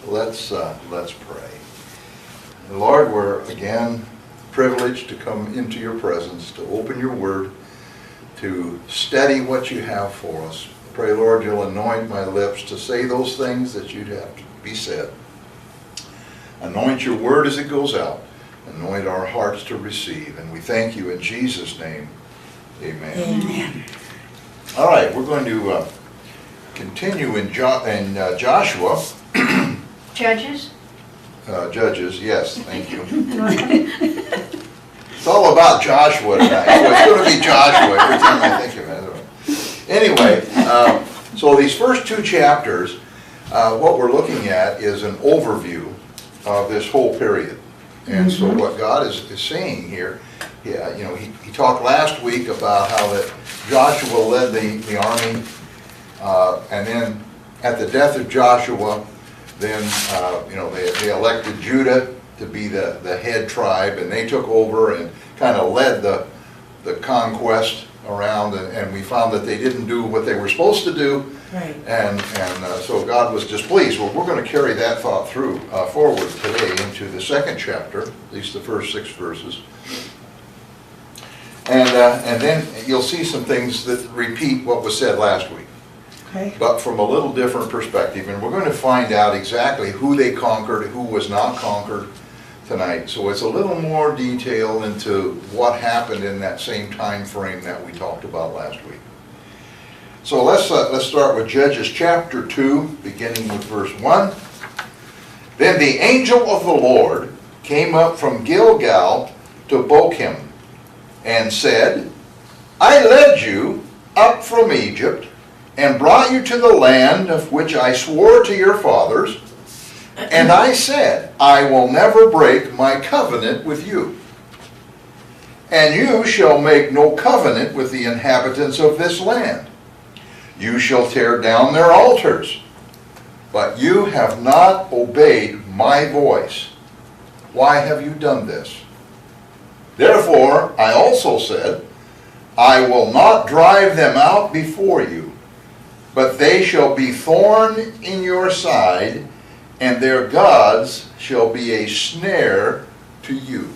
Let's pray. Lord, we're again privileged to come into your presence, to open your word, to study what you have for us. Pray, Lord, you'll anoint my lips to say those things that you'd have to be said. Anoint your word as it goes out. Anoint our hearts to receive. And we thank you in Jesus' name. Amen. Amen. All right, we're going to continue in Joshua. Judges? Judges, yes, thank you. It's all about Joshua tonight, so it's going to be Joshua every time I think of it. Anyway, so these first two chapters, what we're looking at is an overview of this whole period. And so what God is saying here, he talked last week about how that Joshua led the army, and then at the death of Joshua, then they elected Judah to be the head tribe, and they took over and kind of led the conquest around, and we found that they didn't do what they were supposed to do, Right. and so God was displeased. Well, we're going to carry that thought through forward today into the second chapter, at least the first 6 verses. And then you'll see some things that repeat what was said last week, Okay. but from a little different perspective. And we're going to find out exactly who they conquered, who was not conquered tonight. So it's a little more detail into what happened in that same time frame that we talked about last week. So let's start with Judges chapter 2, beginning with verse 1. Then the angel of the Lord came up from Gilgal to Bochim, and said, I led you up from Egypt, and brought you to the land of which I swore to your fathers, and I said, I will never break my covenant with you. And you shall make no covenant with the inhabitants of this land. You shall tear down their altars, but you have not obeyed my voice. Why have you done this? Therefore, I also said, I will not drive them out before you, but they shall be thorn in your side, and their gods shall be a snare to you.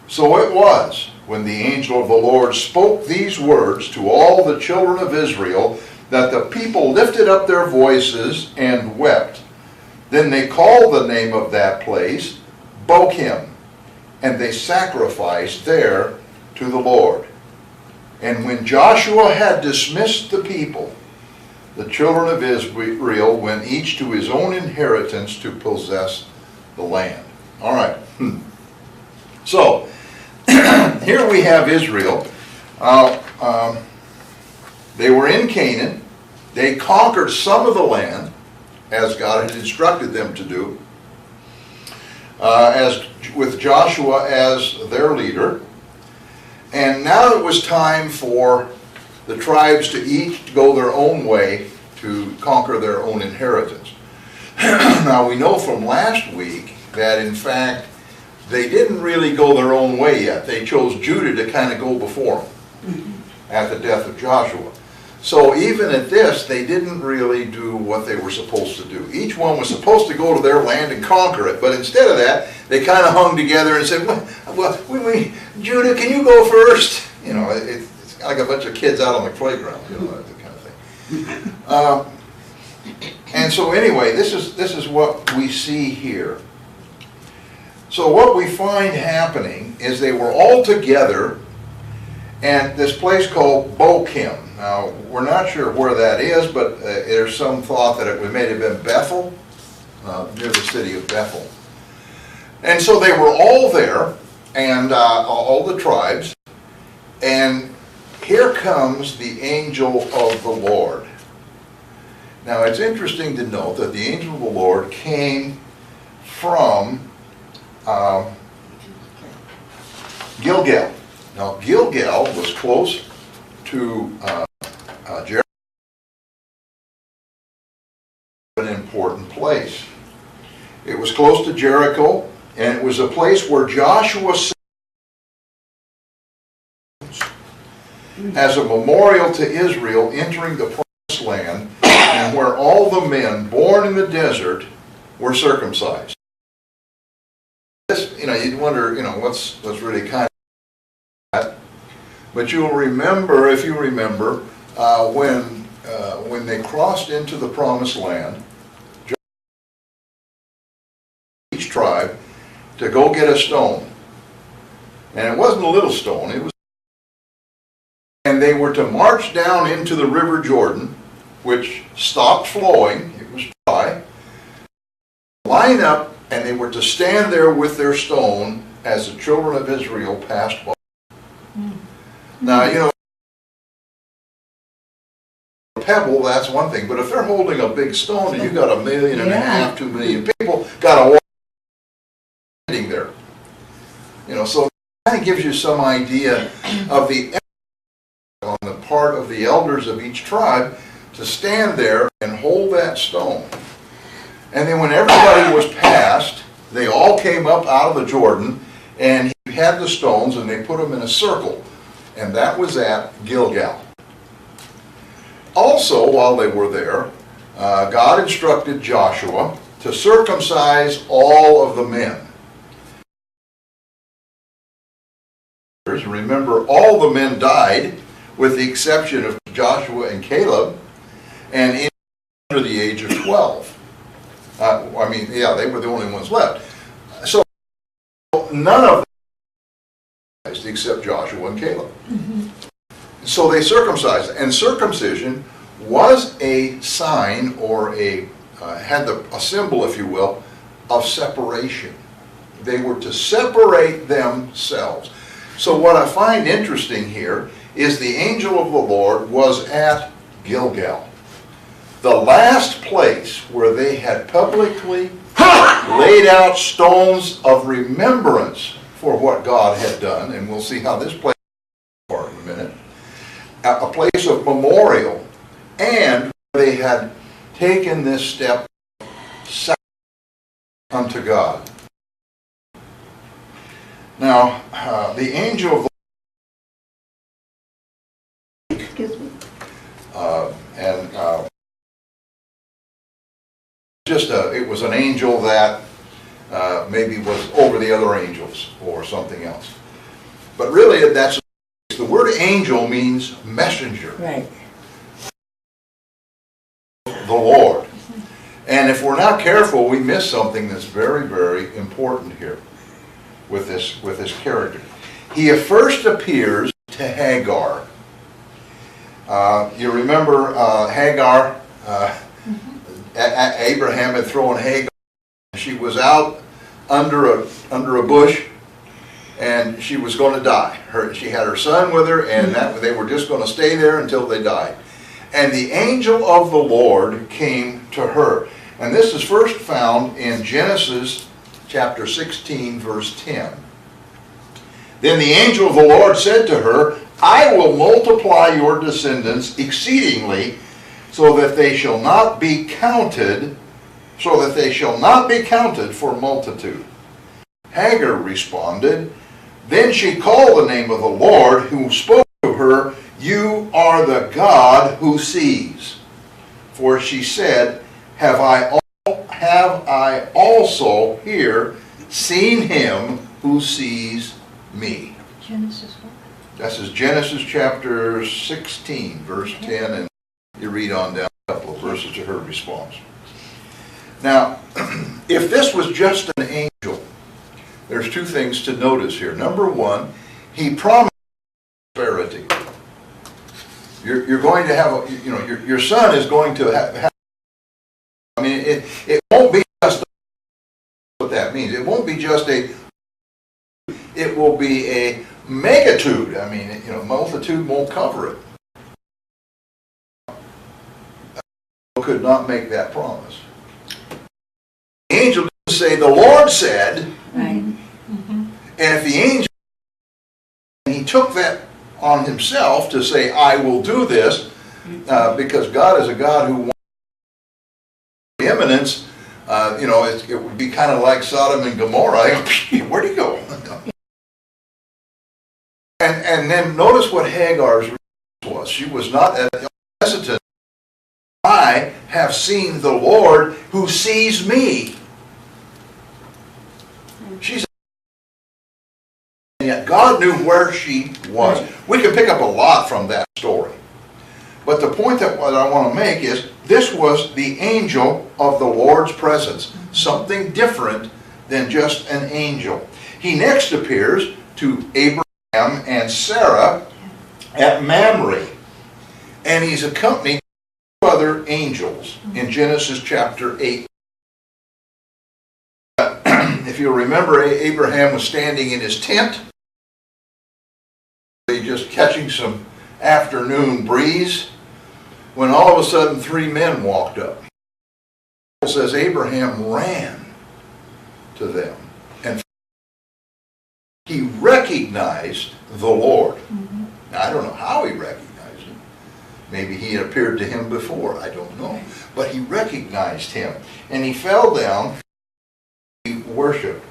So it was, when the angel of the Lord spoke these words to all the children of Israel, that the people lifted up their voices and wept. Then they called the name of that place Bochim, and they sacrificed there to the Lord. And when Joshua had dismissed the people, the children of Israel went each to his own inheritance to possess the land. All right. So, here we have Israel. They were in Canaan. They conquered some of the land, as God had instructed them to do, with Joshua as their leader. And now it was time for the tribes to each go their own way to conquer their own inheritance. Now we know from last week that in fact they didn't really go their own way yet. They chose Judah to kind of go before them at the death of Joshua. So even at this, they didn't really do what they were supposed to do. Each one was supposed to go to their land and conquer it, but instead of that, they kind of hung together and said, well, Judah, can you go first? You know, it's like a bunch of kids out on the playground, you know, that kind of thing. And so anyway, this is what we see here. So what we find happening is they were all together at this place called Bochim. Now, we're not sure where that is, but there's some thought that it may have been Bethel, near the city of Bethel. And so they were all there, and all the tribes, and here comes the angel of the Lord. Now, it's interesting to note that the angel of the Lord came from Gilgal. Now, Gilgal was close to Jericho, an important place. It was close to Jericho, and it was a place where Joshua as a memorial to Israel entering the promised land, and where all the men born in the desert were circumcised. This, you'd wonder, what's really kind of that. But you'll remember, if you remember, when they crossed into the promised land, each tribe to go get a stone. And it wasn't a little stone, it was, and they were to march down into the river Jordan, which stopped flowing, it was dry, line up, and they were to stand there with their stone as the children of Israel passed by. Now, a pebble, that's one thing, but if they're holding a big stone and you've got 1.5 million, 2 million people, got to walk standing there. So it kind of gives you some idea of the effort on the part of the elders of each tribe to stand there and hold that stone. And then when everybody was passed, they all came up out of the Jordan, and he had the stones, and they put them in a circle. And that was at Gilgal. Also, while they were there, God instructed Joshua to circumcise all of the men. Remember, all the men died, with the exception of Joshua and Caleb, and under the age of 12. They were the only ones left. So none of them except Joshua and Caleb. So they circumcised, and circumcision was a sign, or had a symbol, if you will, of separation. They were to separate themselves. So what I find interesting here is the angel of the Lord was at Gilgal, the last place where they had publicly laid out stones of remembrance for what God had done, and we'll see how this plays out in a minute. A place of memorial, and they had taken this step unto God. Now, the angel of the it was an angel that maybe was over the other angels or something else. But really, that's the word angel means messenger. Right. The Lord. And if we're not careful, we miss something that's very, very important here with this character. He first appears to Hagar. You remember Hagar? Abraham had thrown Hagar. She was out under a bush, and she was going to die. She had her son with her, and they were just going to stay there until they died. And the angel of the Lord came to her. And this is first found in Genesis chapter 16, verse 10. Then the angel of the Lord said to her, I will multiply your descendants exceedingly, so that they shall not be counted, for multitude. Hagar responded, Then she called the name of the Lord, who spoke to her, You are the God who sees. For she said, Have I also here seen him who sees me? Genesis what? This is Genesis chapter 16, verse 10, and you read on down a couple of verses to her response. Now, if this was just an angel, there's two things to notice here. Number one, he promised prosperity. You're going to have, your son is going to have. I mean, it won't be just what that means. It won't be just it will be a megatude. I mean, multitude won't cover it. Could not make that promise. The angel didn't say, the Lord said, Right. Mm-hmm. And if the angel, he took that on himself to say, I will do this, because God is a God who wants eminence. It would be kind of like Sodom and Gomorrah. Where'd he go? And then notice what Hagar's response was. She was not hesitant. I have seen the Lord who sees me. She's, and yet God knew where she was. We can pick up a lot from that story. But the point that what I want to make is, this was the angel of the Lord's presence. Something different than just an angel. He next appears to Abraham and Sarah at Mamre. And he's accompanied by two other angels in Genesis chapter 8. If you remember, Abraham was standing in his tent, just catching some afternoon breeze, when all of a sudden 3 men walked up. It says Abraham ran to them, and he recognized the Lord. Now, I don't know how he recognized him. Maybe he had appeared to him before, I don't know. But he recognized him, and he fell down, he worshiped.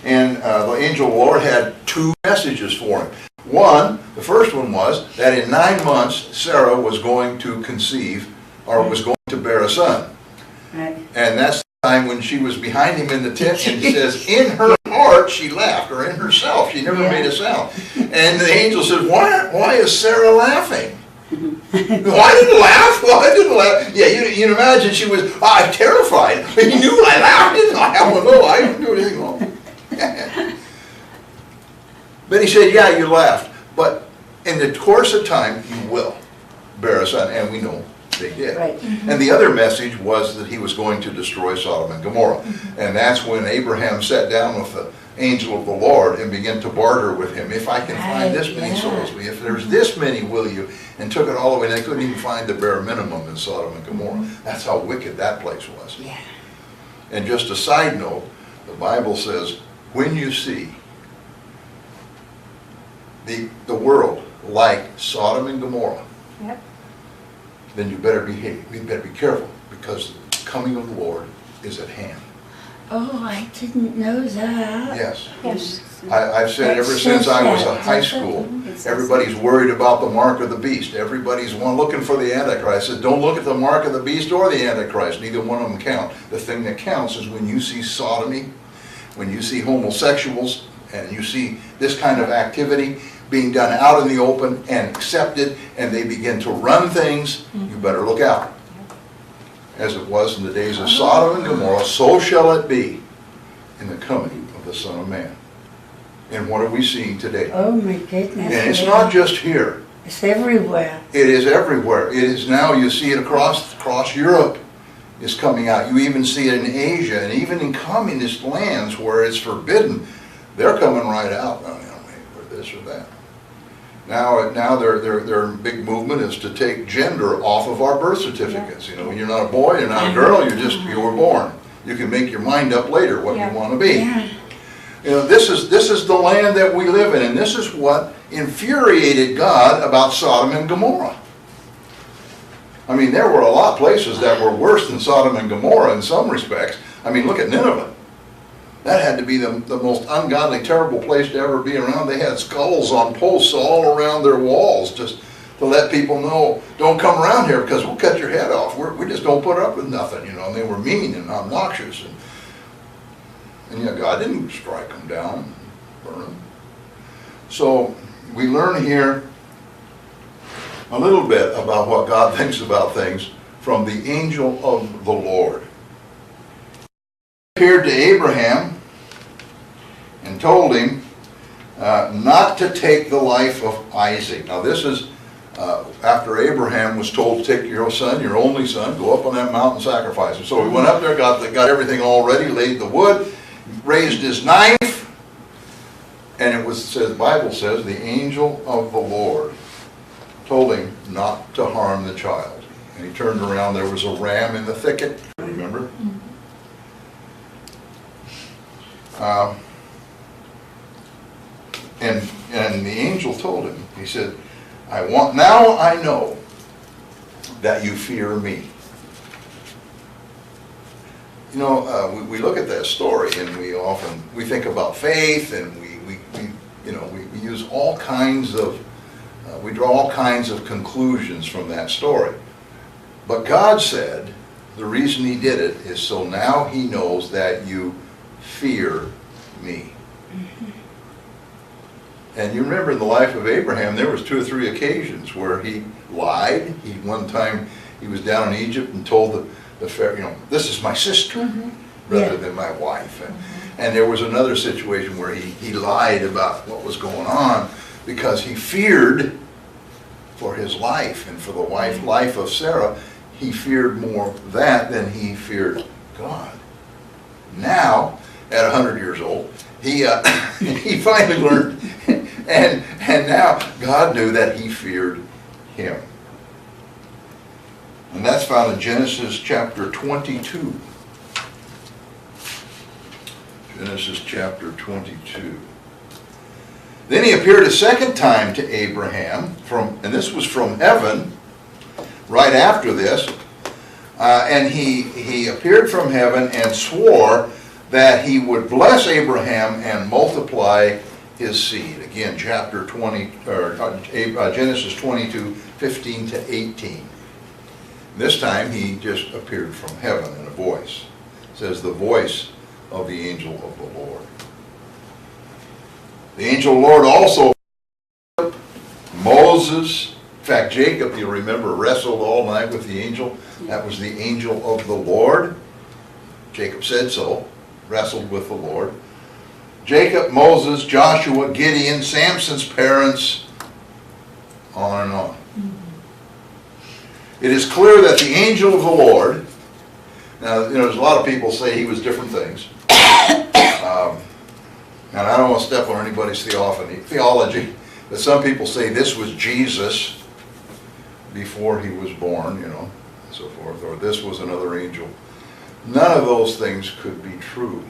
And the angel of the Lord had 2 messages for him. One, the first one was that in 9 months Sarah was going to conceive, or was going to bear a son. Right. And that's the time when she was behind him in the tent, and he says in her heart she laughed, or in herself, she never made a sound. And the angel said, why is Sarah laughing? Well, I didn't laugh. Well, I didn't laugh. Yeah, you imagine she was terrified. He knew I laughed, didn't I? Well, no, I didn't do anything wrong. But he said, yeah, you laughed, but in the course of time, you will bear a son, and we know they did. Right. And the other message was that he was going to destroy Sodom and Gomorrah. And that's when Abraham sat down with the angel of the Lord and began to barter with him. If I can find this many souls, if there's this many, will you? And took it all away. And they couldn't even find the bare minimum in Sodom and Gomorrah. That's how wicked that place was. Yeah. And just a side note, the Bible says, when you see the world like Sodom and Gomorrah, Yep. then you better behave. You better be careful, because the coming of the Lord is at hand. Oh, I didn't know that. Yes. Yes. I've said ever since I was in high school, everybody's worried about the mark of the beast. Everybody's looking for the Antichrist. I said, don't look at the mark of the beast or the Antichrist. Neither one of them count. The thing that counts is when you see sodomy, when you see homosexuals, and you see this kind of activity being done out in the open and accepted, and they begin to run things, you better look out. As it was in the days of Sodom and Gomorrah, so shall it be in the coming of the Son of Man. And what are we seeing today? Oh my goodness. And it's not just here. It's everywhere. It is everywhere. It is now, you see it across Europe. Is coming out. You even see it in Asia, and even in communist lands where it's forbidden, they're coming right out. Oh, or this or that. Now their big movement is to take gender off of our birth certificates. You know, you're not a boy, you're not a girl, you were born. You can make your mind up later what you want to be. Yeah. You know, this is the land that we live in, and this is what infuriated God about Sodom and Gomorrah. I mean, there were a lot of places that were worse than Sodom and Gomorrah in some respects. I mean, look at Nineveh. That had to be the most ungodly, terrible place to ever be around. They had skulls on posts all around their walls just to let people know, don't come around here because we'll cut your head off. We just don't put up with nothing, you know. And they were mean and obnoxious. And yet God didn't strike them down and burn them. So we learn here a little bit about what God thinks about things from the angel of the Lord. He appeared to Abraham and told him not to take the life of Isaac. Now this is after Abraham was told to take your son, your only son, go up on that mountain and sacrifice him. So he went up there, got everything all ready, laid the wood, raised his knife, and it was, the Bible says, the angel of the Lord told him not to harm the child. And he turned around, there was a ram in the thicket, remember? And the angel told him, he said, now I know that you fear me. You know, we look at that story and we think about faith, and we use all kinds of, we draw all kinds of conclusions from that story. But God said the reason he did it is so now he knows that you fear me. And you remember in the life of Abraham, there was 2 or 3 occasions where he lied. One time he was down in Egypt and told the Pharaoh, this is my sister, rather than my wife. And there was another situation where he lied about what was going on because he feared for his life and for the life of Sarah. He feared more that than he feared God. Now, at 100 years old, he finally learned, and now God knew that he feared him. And that's found in Genesis chapter 22. Genesis chapter 22. Then he appeared a second time to Abraham, and this was from heaven, right after this. And he appeared from heaven and swore that he would bless Abraham and multiply his seed. Again, chapter 20, or Genesis 22, 15 to 18. This time he just appeared from heaven in a voice. It says, the voice of the angel of the Lord. The angel of the Lord also, Moses, in fact, Jacob, you remember, wrestled all night with the angel. That was the angel of the Lord. Jacob said so, wrestled with the Lord. Jacob, Moses, Joshua, Gideon, Samson's parents, on and on. It is clear that the angel of the Lord, now, there's a lot of people say he was different things. And I don't want to step on anybody's theology, but some people say this was Jesus before he was born, and so forth, or this was another angel. None of those things could be true.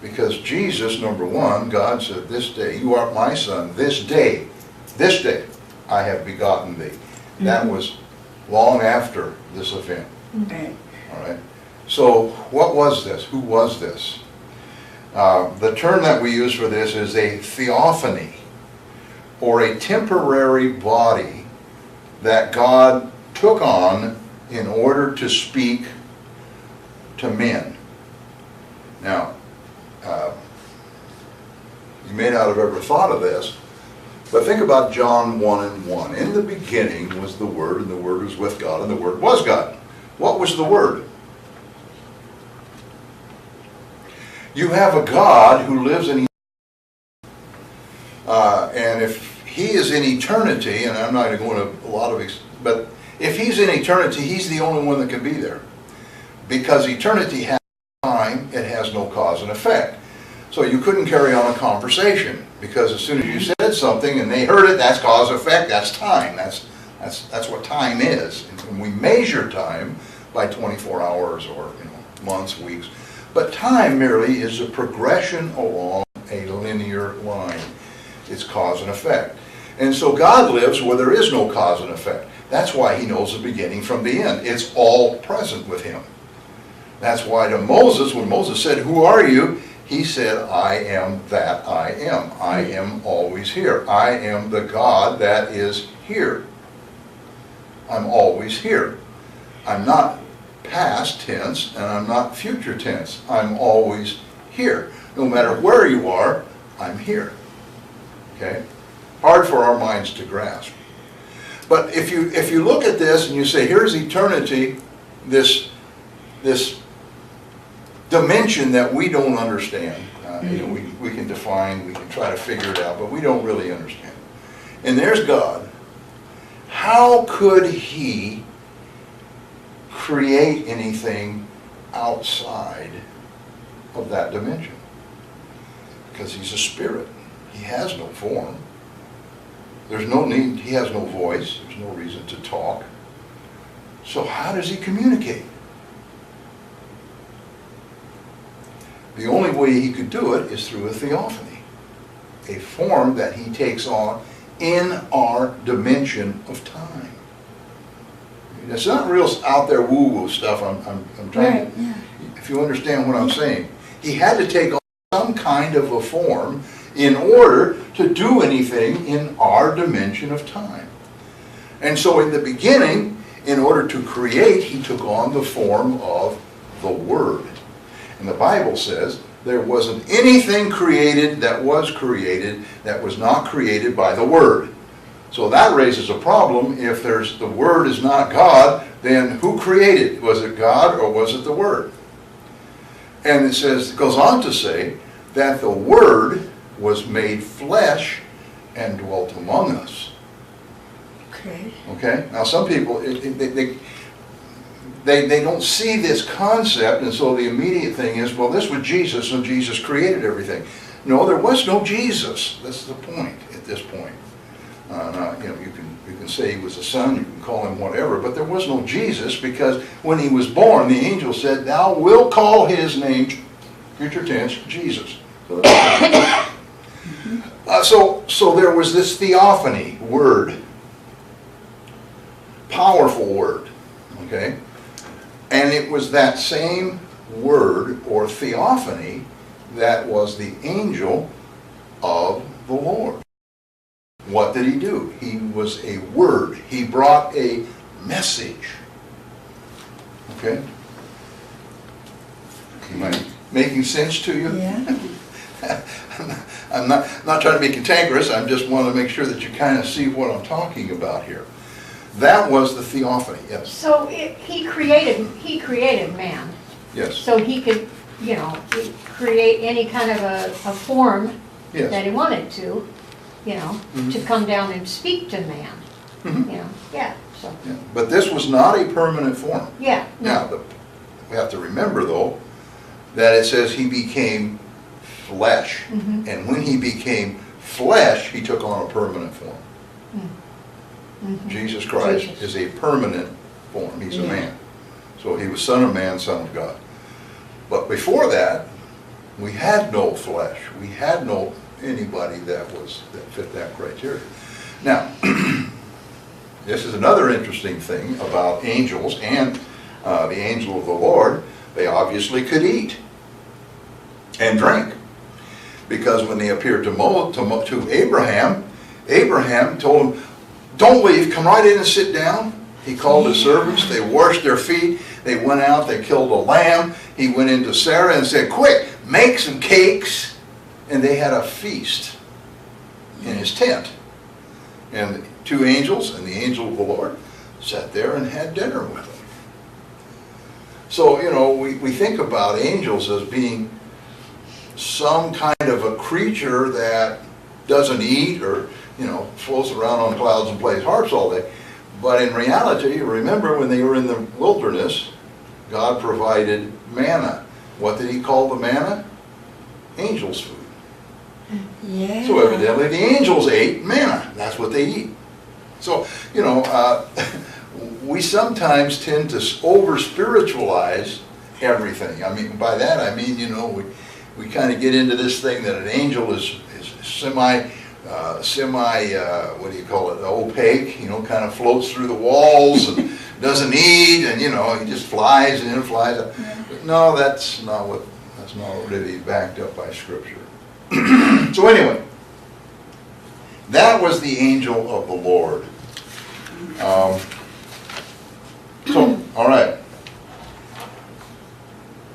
Because Jesus, number one, God said, this day, you are my son, this day, I have begotten thee. That was long after this event. Right. All right. So what was this? Who was this? The term that we use for this is a theophany, or a temporary body that God took on in order to speak to men. Now, you may not have ever thought of this, but think about John 1:1. In the beginning was the Word, and the Word was with God, and the Word was God. What was the Word? You have a God who lives in eternity. And if he is in eternity, and I'm not going to go into a lot of but if he's in eternity, he's the only one that can be there. Because eternity has time, it has no cause and effect. So you couldn't carry on a conversation, because as soon as you said something and they heard it, that's cause and effect, that's time. That's what time is. And we measure time by 24 hours or months, weeks. But time merely is a progression along a linear line. It's cause and effect. And so God lives where there is no cause and effect. That's why he knows the beginning from the end. It's all present with him. That's why to Moses, when Moses said, who are you? He said, I am that I am. I am always here. I am the God that is here. I'm always here. I'm not past tense, and I'm not future tense. I'm always here. No matter where you are, I'm here. Okay? Hard for our minds to grasp. But if you look at this and you say, here's eternity, this dimension that we don't understand. We can define, we can try to figure it out, but we don't really understand. And there's God. How could he create anything outside of that dimension? Because he's a spirit. He has no form. There's no need, he has no voice. There's no reason to talk. So how does he communicate? The only way he could do it is through a theophany, a form that he takes on in our dimension of time. It's not real out there woo-woo stuff. I'm trying to, if you understand what I'm saying. He had to take on some kind of a form in order to do anything in our dimension of time. And so in the beginning, in order to create, he took on the form of the Word. And the Bible says There wasn't anything created that was not created by the Word. So that raises a problem. If the Word is not God, then who created? Was it God or was it the Word? And it goes on to say that the Word was made flesh and dwelt among us. Okay. Okay? Now some people, they don't see this concept, and so the immediate thing is, well, this was Jesus, and Jesus created everything. No, there was no Jesus. That's the point at this point. Now, you can say he was the Son, you can call him whatever, but there was no Jesus, because when he was born, the angel said, "Thou wilt call his name," future tense, Jesus. So there was this theophany word, powerful word, okay? And it was that same word, or theophany, that was the angel of the Lord. What did he do? He was a word. He brought a message. Okay? Am I making sense to you? Yeah. I'm not trying to be cantankerous. I just want to make sure that you kind of see what I'm talking about here. That was the theophany, yes. So he created man. Yes. So he could, create any kind of a form Yes. that he wanted to, to come down and speak to man. Mhm. Yeah, so, Yeah. But this was not a permanent form. yeah. Now, we have to remember, though, that it says he became flesh. Mhm. And when he became flesh, he took on a permanent form. Mhm. Jesus Christ Jesus. is a permanent form. He's a Yeah. man. So he was Son of Man, Son of God. But before that, we had no flesh. We had no anybody that fit that criteria. Now, this is another interesting thing about angels and the angel of the Lord. They obviously could eat and drink, because when they appeared to Abraham, Abraham told him, "Don't leave, come right in and sit down." He called his servants, they washed their feet, they went out, they killed a lamb. He went into Sarah and said, "Quick, make some cakes." And they had a feast in his tent. And two angels and the angel of the Lord sat there and had dinner with him. So, we think about angels as being some kind of a creature that doesn't eat or, floats around on clouds and plays harps all day. But in reality, remember when they were in the wilderness, God provided manna. What did he call the manna? Angels' food. Yeah. So evidently the angels ate manna. That's what they eat. So, we sometimes tend to over-spiritualize everything. I mean, by that I mean, we kind of get into this thing that an angel is semi, what do you call it, opaque, kind of floats through the walls and doesn't eat, and, he just flies in and flies out. No, that's not really backed up by Scripture. So anyway, that was the angel of the Lord. All right.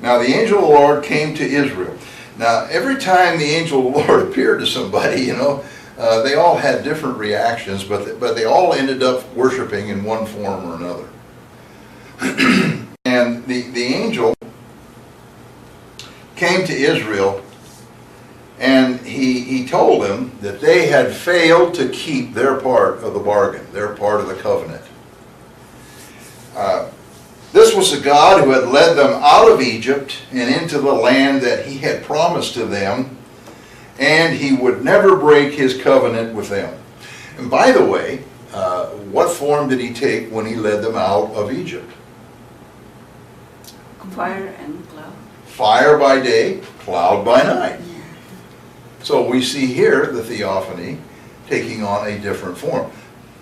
Now the angel of the Lord came to Israel. Now every time the angel of the Lord appeared to somebody, they all had different reactions, but they all ended up worshiping in one form or another. And the angel came to Israel, and he told them that they had failed to keep their part of the bargain, their part of the covenant. This was the God who had led them out of Egypt and into the land that he had promised to them, and he would never break his covenant with them. And by the way, what form did he take when he led them out of Egypt? Fire and cloud. Fire by day, cloud by night. So we see here the theophany taking on a different form.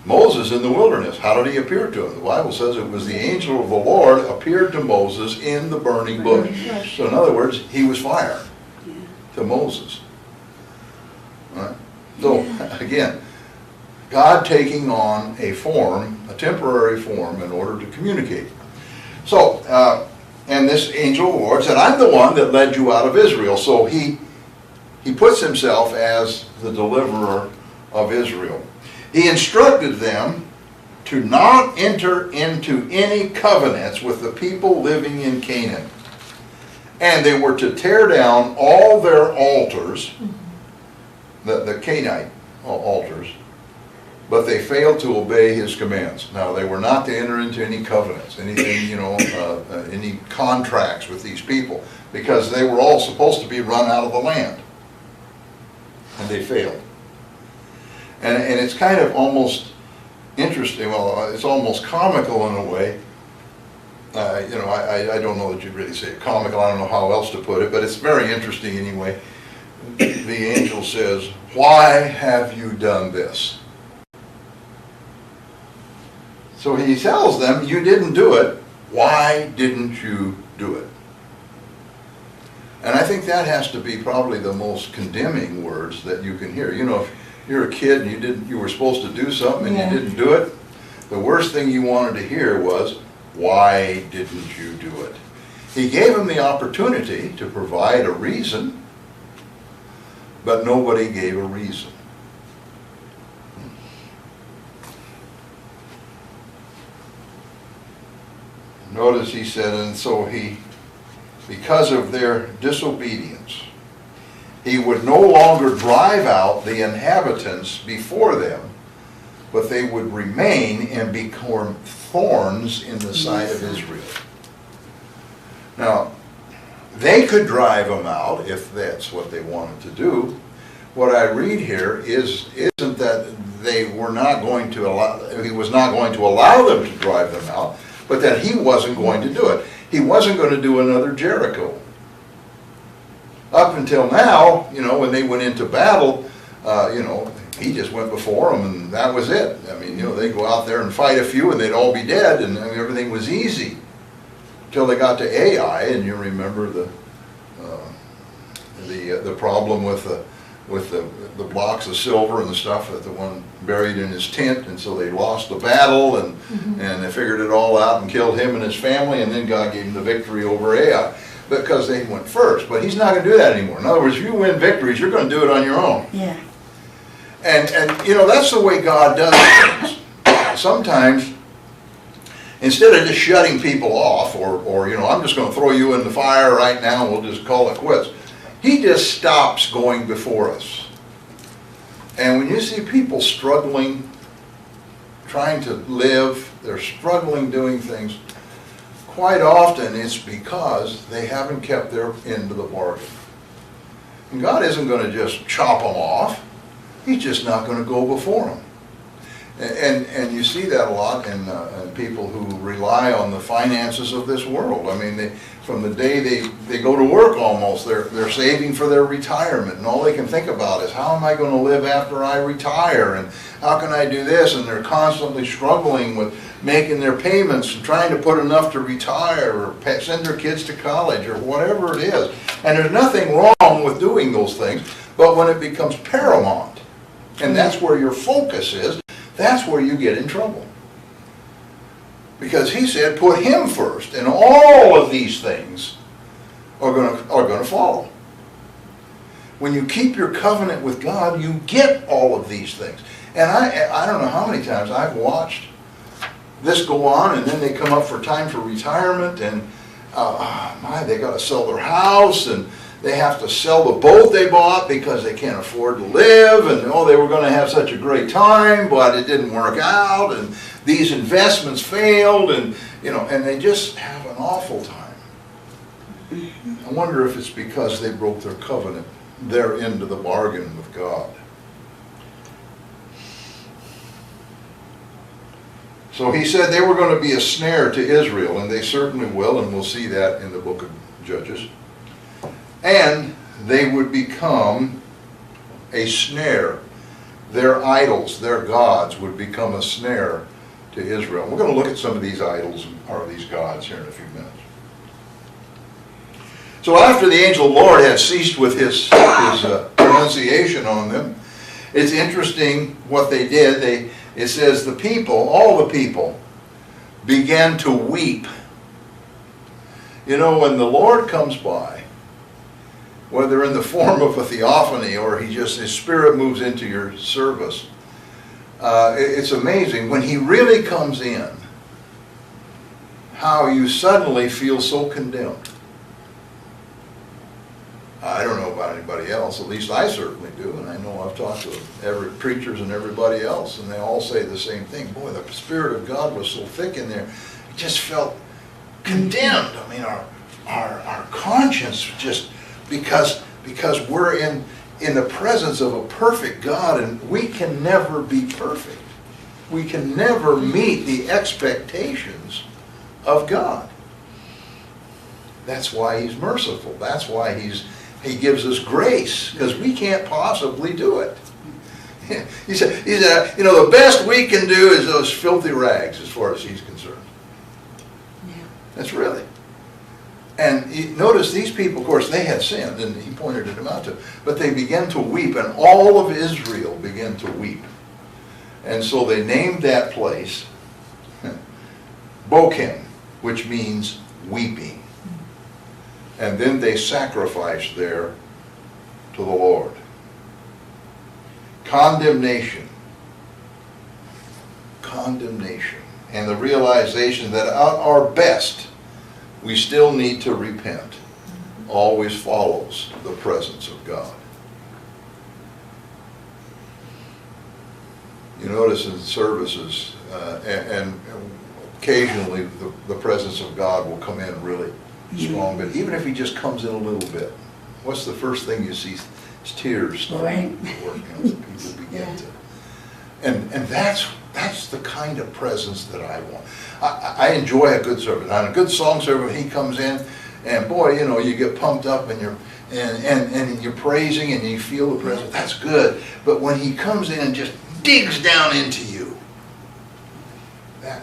Moses in the wilderness, how did he appear to him? The Bible says it was the angel of the Lord appeared to Moses in the burning bush. So in other words, he was fire to Moses. All right? So again, God taking on a form, a temporary form, in order to communicate. So, And this angel of the Lord said, I'm the one that led you out of Israel. So he puts himself as the deliverer of Israel. He instructed them to not enter into any covenants with the people living in Canaan. And they were to tear down all their altars, the Canaanite altars, but they failed to obey his commands. Now, they were not to enter into any covenants, anything, any contracts with these people, because they were all supposed to be run out of the land. And they failed. And it's kind of almost interesting, well, it's almost comical in a way. I don't know that you'd really say it comical, I don't know how else to put it, but it's very interesting anyway. The angel says, why have you done this? So he tells them, you didn't do it. Why didn't you do it? And I think that has to be probably the most condemning words that you can hear. If you're a kid and you were supposed to do something and you didn't do it, the worst thing you wanted to hear was, why didn't you do it? He gave them the opportunity to provide a reason, but nobody gave a reason. Notice he said, and so because of their disobedience, he would no longer drive out the inhabitants before them, but they would remain and become thorns in the sight of Israel. Now, they could drive them out if that's what they wanted to do. What I read here isn't that they were not going to allow, he was not going to allow them to drive them out, but that he wasn't going to do it. He wasn't going to do another Jericho. Up until now, when they went into battle, he just went before them and that was it. I mean, they'd go out there and fight a few and they'd all be dead and everything was easy. Until they got to Ai, and you remember the problem with the blocks of silver and the stuff that the one buried in his tent, and so they lost the battle and they figured it all out and killed him and his family, and then God gave him the victory over Ai because they went first. But he's not going to do that anymore. In other words, if you win victories, you're going to do it on your own. Yeah. And that's the way God does things. Sometimes, instead of just shutting people off, or I'm just going to throw you in the fire right now and we'll just call it quits, he just stops going before us. And when you see people struggling, trying to live, they're struggling doing things, quite often it's because they haven't kept their end of the bargain. And God isn't going to just chop them off. He's just not going to go before them. And you see that a lot in people who rely on the finances of this world. I mean, from the day they go to work almost, they're saving for their retirement, and all they can think about is, how am I going to live after I retire, and how can I do this? And they're constantly struggling with making their payments and trying to put enough to retire or send their kids to college or whatever it is. And there's nothing wrong with doing those things, but when it becomes paramount, and that's where your focus is, that's where you get in trouble. Because he said, put him first, and all of these things are going to follow. When you keep your covenant with God, you get all of these things. And I don't know how many times I've watched this go on, and then they come up for time for retirement, and they got to sell their house, and they have to sell the boat they bought because they can't afford to live, and they were going to have such a great time, but it didn't work out, and these investments failed, and and they just have an awful time. I wonder if it's because they broke their covenant, their end of the bargain with God. So he said they were going to be a snare to Israel, and they certainly will, and we'll see that in the book of Judges. And they would become a snare. Their idols, their gods, would become a snare to Israel. We're going to look at some of these idols or these gods here in a few minutes. So after the angel of the Lord had ceased with his pronunciation on them, it's interesting what they did. It says the people, all the people, began to weep You know, when the Lord comes by, whether in the form of a theophany or His Spirit moves into your service, it's amazing when He really comes in, how you suddenly feel so condemned. I don't know about anybody else, at least I certainly do, and I know I've talked to every preachers and everybody else, and they all say the same thing. Boy, the Spirit of God was so thick in there, it just felt condemned. I mean, our conscience just, because we're in the presence of a perfect God, and we can never be perfect. We can never meet the expectations of God. That's why He's merciful. That's why He gives us grace, because we can't possibly do it. He said, you know, the best we can do is those filthy rags as far as He's concerned. Yeah. That's really. And you notice these people, of course, they had sinned, and He pointed them out to, but they began to weep, and all of Israel began to weep. And so they named that place Bochim, which means weeping. And then they sacrificed there to the Lord. Condemnation. Condemnation. And the realization that at our best, we still need to repent, always follows the presence of God. You notice in services, and occasionally the presence of God will come in really strong, but even if He just comes in a little bit, what's the first thing you see? It's tears starting to work. You know, people begin to, and that's the kind of presence that I want. I enjoy a good service. On a good song service, He comes in, and boy, you know, you get pumped up, and you're praising, and you feel the presence. That's good. But when He comes in and just digs down into you,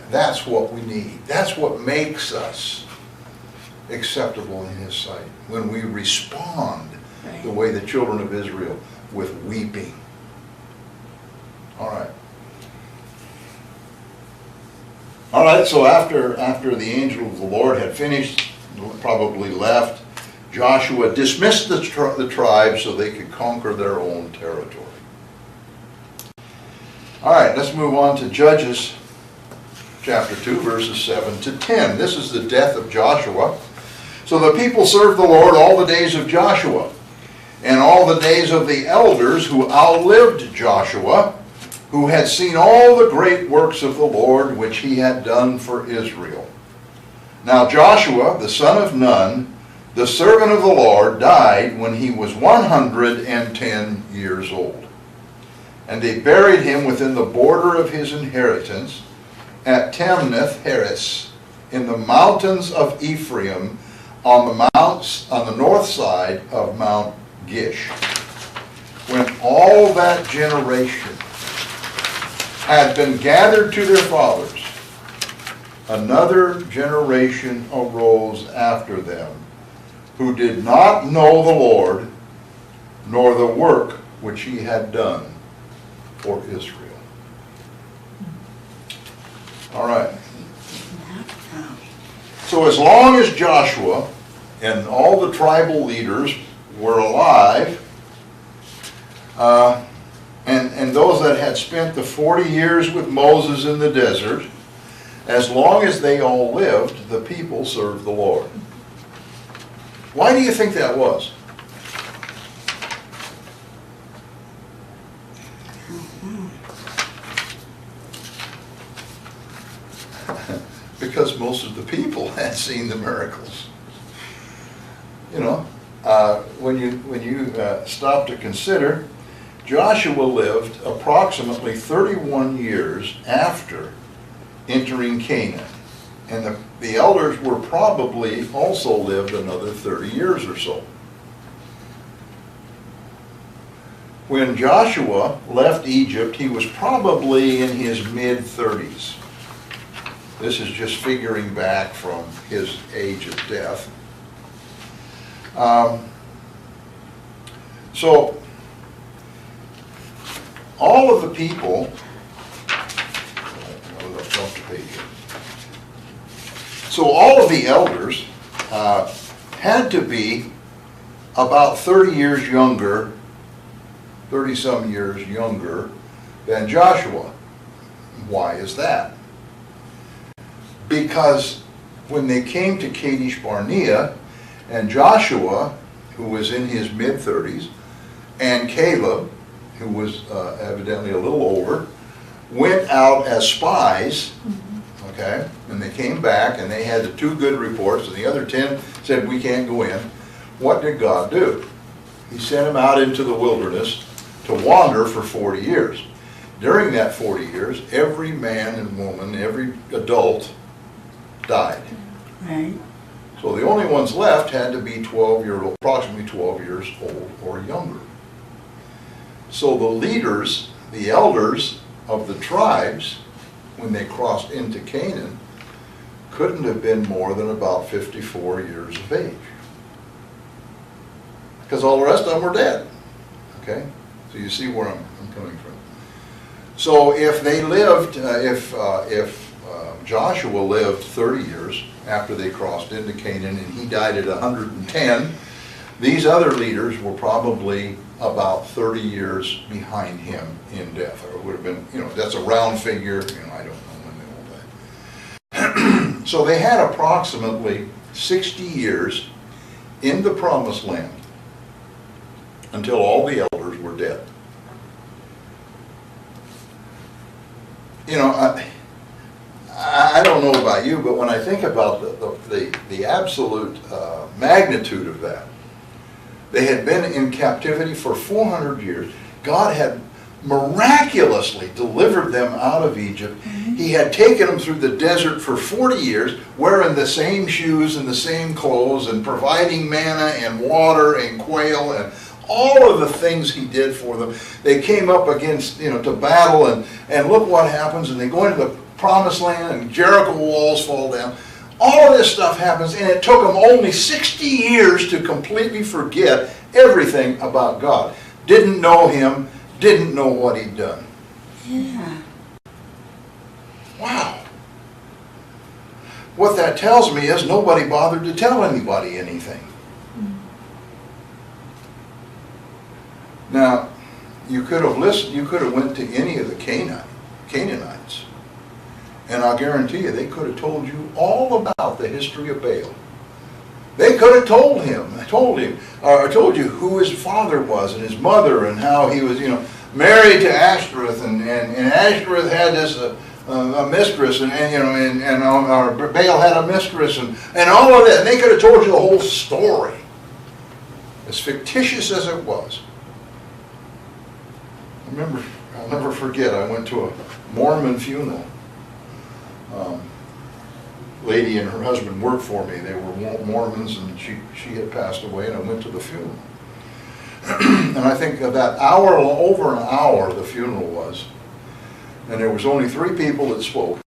that's what we need. That's what makes us acceptable in His sight, when we respond the way the children of Israel, with weeping. All right, so after the angel of the Lord had finished, probably left, Joshua dismissed the tribes so they could conquer their own territory. All right, let's move on to Judges chapter 2, verses 7 to 10. This is the death of Joshua. So the people served the Lord all the days of Joshua, and all the days of the elders who outlived Joshua, who had seen all the great works of the Lord which He had done for Israel. Now Joshua, the son of Nun, the servant of the Lord, died when he was 110 years old. And they buried him within the border of his inheritance at Timnath-Heres, in the mountains of Ephraim, on the north side of Mount Gish. When all that generation had been gathered to their fathers, another generation arose after them, who did not know the Lord, nor the work which He had done for Israel. All right. So as long as Joshua and all the tribal leaders were alive, and those that had spent the 40 years with Moses in the desert, as long as they all lived, the people served the Lord. Why do you think that was? Because most of the people had seen the miracles. You know, when you stop to consider, Joshua lived approximately 31 years after entering Canaan, and the elders were probably also lived another 30 years or so. When Joshua left Egypt, he was probably in his mid-30s. This is just figuring back from his age of death. So, all of the people, so all of the elders had to be about 30 years younger, 30-some years younger than Joshua. Why is that? Because when they came to Kadesh Barnea, and Joshua, who was in his mid-30s, and Caleb, who was evidently a little older, went out as spies, okay, and they came back and they had the 2 good reports, and the other 10 said, we can't go in. What did God do? He sent them out into the wilderness to wander for 40 years. During that 40 years, every man and woman, every adult died. Right. So the only ones left had to be approximately 12 years old or younger. So the leaders, the elders of the tribes, when they crossed into Canaan, couldn't have been more than about 54 years of age. Because all the rest of them were dead. Okay? So you see where I'm coming from. So if they lived, if Joshua lived 30 years after they crossed into Canaan and he died at 110, these other leaders were probably about 30 years behind him in death. Or it would have been, that's a round figure, I don't know when they all died. So they had approximately 60 years in the promised land until all the elders were dead. I don't know about you, but when I think about the absolute magnitude of that, they had been in captivity for 400 years. God had miraculously delivered them out of Egypt. He had taken them through the desert for 40 years, wearing the same shoes and the same clothes, and providing manna and water and quail and all of the things he did for them. They came up against, to battle, and look what happens, and they go into the promised land, and Jericho walls fall down. All of this stuff happens, and it took them only 60 years to completely forget everything about God. Didn't know him, didn't know what he'd done. Yeah. Wow. What that tells me is nobody bothered to tell anybody anything. Now, you could have listened, you could have went to any of the Canaanites, and I'll guarantee you they could have told you all about the history of Baal. They could have told you who his father was and his mother, and how he was, married to Ashtoreth, and Ashtoreth had this a mistress, and Baal had a mistress, and all of that. And they could have told you the whole story, as fictitious as it was. I'll never forget, I went to a Mormon funeral. Lady and her husband worked for me. They were Mormons, and she had passed away, and I went to the funeral. And I think of that hour, over an hour the funeral was, and there was only 3 people that spoke,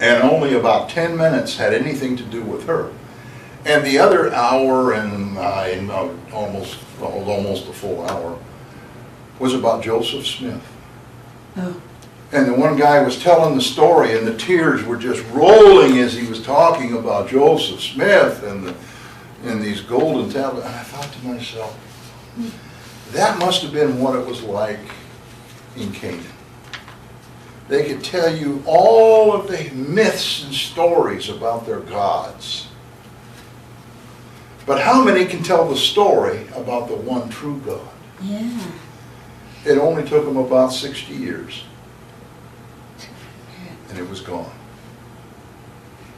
and only about 10 minutes had anything to do with her. And the other hour and almost a full hour was about Joseph Smith. Oh. And the one guy was telling the story, and the tears were just rolling as he was talking about Joseph Smith and these golden tablets. And I thought to myself, that must have been what it was like in Canaan. They could tell you all of the myths and stories about their gods. But how many can tell the story about the one true God? Yeah. It only took them about 60 years. And it was gone.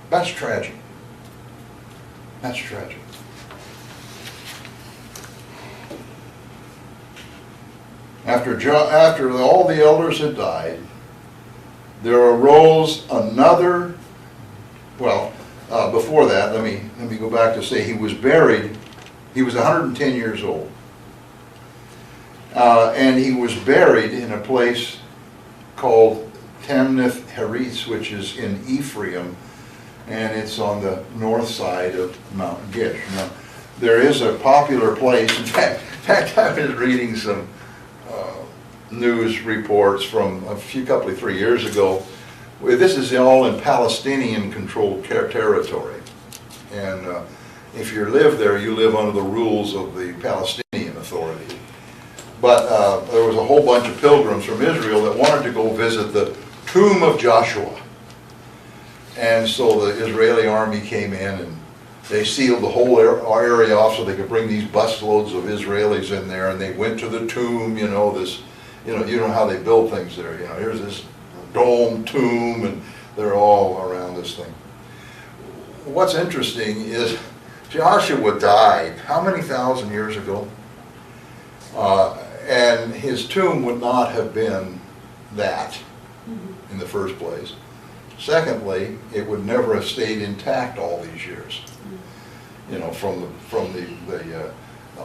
That's tragic. That's tragic. After all the elders had died, there arose another, before that, let me go back to say he was buried. He was 110 years old. And he was buried in a place called Timnath Heres, which is in Ephraim, and it's on the north side of Mount Gish. Now, there is a popular place. In fact, I was reading some news reports from couple of 3 years ago. This is all in Palestinian-controlled territory, And if you live there, you live under the rules of the Palestinian Authority. But there was a whole bunch of pilgrims from Israel that wanted to go visit the tomb of Joshua. And so the Israeli army came in and they sealed the whole area off so they could bring these busloads of Israelis in there, and they went to the tomb, you know how they build things there, here's this dome tomb, and they're all around this thing. What's interesting is Joshua died how many thousand years ago? And his tomb would not have been that in the first place. Secondly, it would never have stayed intact all these years. From the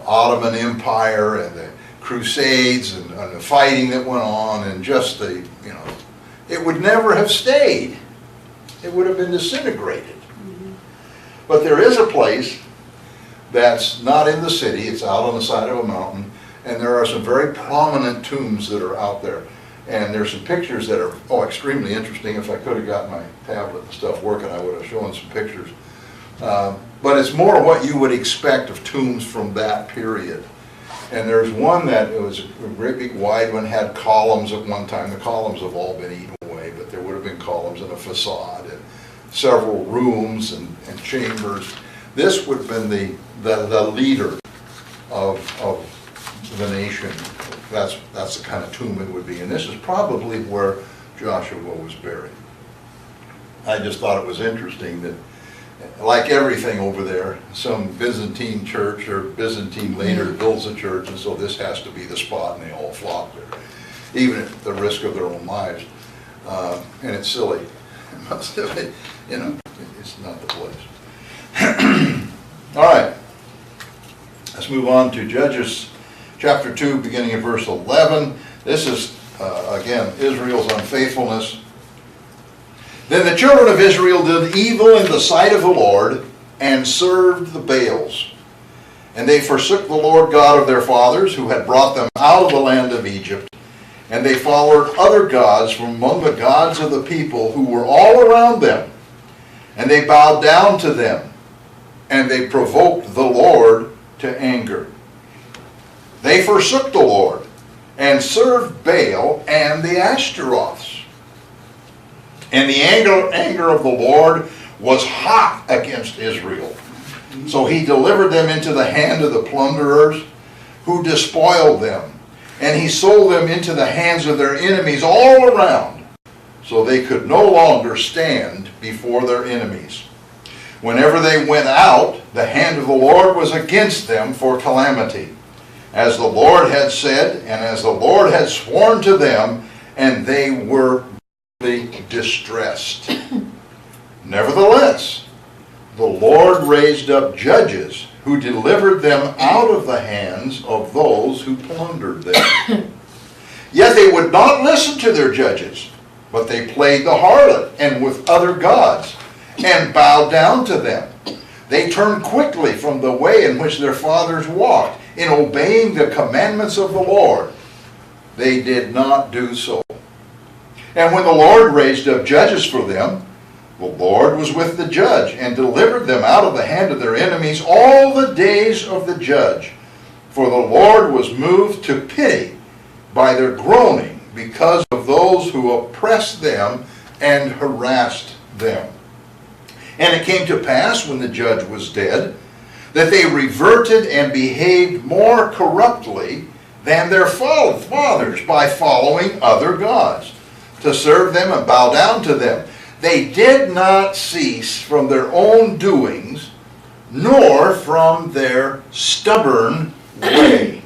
Ottoman Empire and the Crusades and the fighting that went on, and just it would never have stayed. It would have been disintegrated. But there is a place that's not in the city, it's out on the side of a mountain, and there are some very prominent tombs that are out there. And there's some pictures that are extremely interesting. If I could have got my tablet and stuff working, I would have shown some pictures. But it's more what you would expect of tombs from that period. And there's one that it was a great big wide one, had columns at one time. The columns have all been eaten away, but there would have been columns and a facade and several rooms and chambers. This would have been the leader of the nation. That's the kind of tomb it would be. And this is probably where Joshua was buried. I just thought it was interesting that, like everything over there, some Byzantine church or Byzantine leader builds a church, and so this has to be the spot, and they all flock there, even at the risk of their own lives. And it's silly. It must have been, it's not the place. All right. Let's move on to Judges chapter 2, beginning in verse 11. This is, again, Israel's unfaithfulness. Then the children of Israel did evil in the sight of the Lord and served the Baals. And they forsook the Lord God of their fathers, who had brought them out of the land of Egypt. And they followed other gods from among the gods of the people who were all around them. And they bowed down to them. And they provoked the Lord to anger. They forsook the Lord and served Baal and the Ashtaroths. And the anger of the Lord was hot against Israel. So he delivered them into the hand of the plunderers, who despoiled them. And he sold them into the hands of their enemies all around, so they could no longer stand before their enemies. Whenever they went out, the hand of the Lord was against them for calamity, as the Lord had said, and as the Lord had sworn to them, and they were distressed. Nevertheless, the Lord raised up judges who delivered them out of the hands of those who plundered them. Yet they would not listen to their judges, but they played the harlot and with other gods, and bowed down to them. They turned quickly from the way in which their fathers walked, in obeying the commandments of the Lord. They did not do so. And when the Lord raised up judges for them, the Lord was with the judge and delivered them out of the hand of their enemies all the days of the judge. For the Lord was moved to pity by their groaning because of those who oppressed them and harassed them. And it came to pass, when the judge was dead, that they reverted and behaved more corruptly than their fathers by following other gods, to serve them and bow down to them. They did not cease from their own doings, nor from their stubborn way.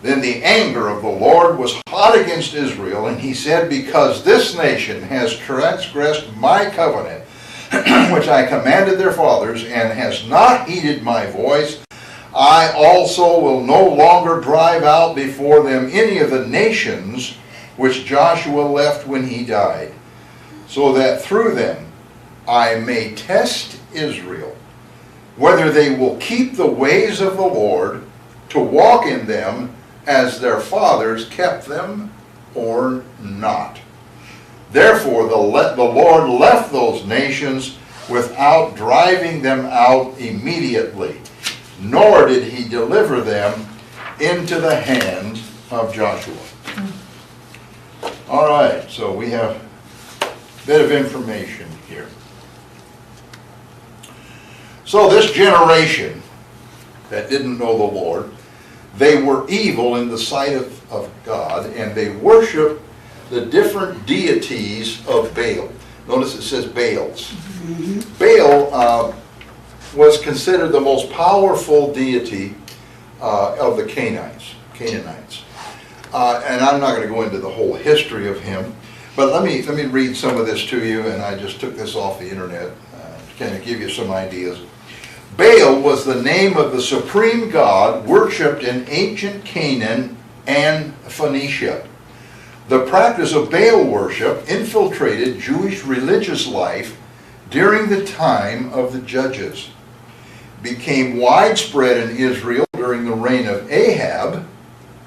Then the anger of the Lord was hot against Israel, and he said, because this nation has transgressed my covenant, which I commanded their fathers, and has not heeded my voice, I also will no longer drive out before them any of the nations which Joshua left when he died, so that through them I may test Israel, whether they will keep the ways of the Lord, to walk in them as their fathers kept them, or not. Therefore the Lord left those nations without driving them out immediately, nor did he deliver them into the hands of Joshua. All right, so we have a bit of information here. So this generation that didn't know the Lord, they were evil in the sight of God, and they worshiped the different deities of Baal. Notice it says Baals. Baal was considered the most powerful deity of the Canaanites. And I'm not going to go into the whole history of him, but let me read some of this to you, and I just took this off the internet to kind of give you some ideas. Baal was the name of the supreme god worshipped in ancient Canaan and Phoenicia. The practice of Baal worship infiltrated Jewish religious life during the time of the Judges, became widespread in Israel during the reign of Ahab,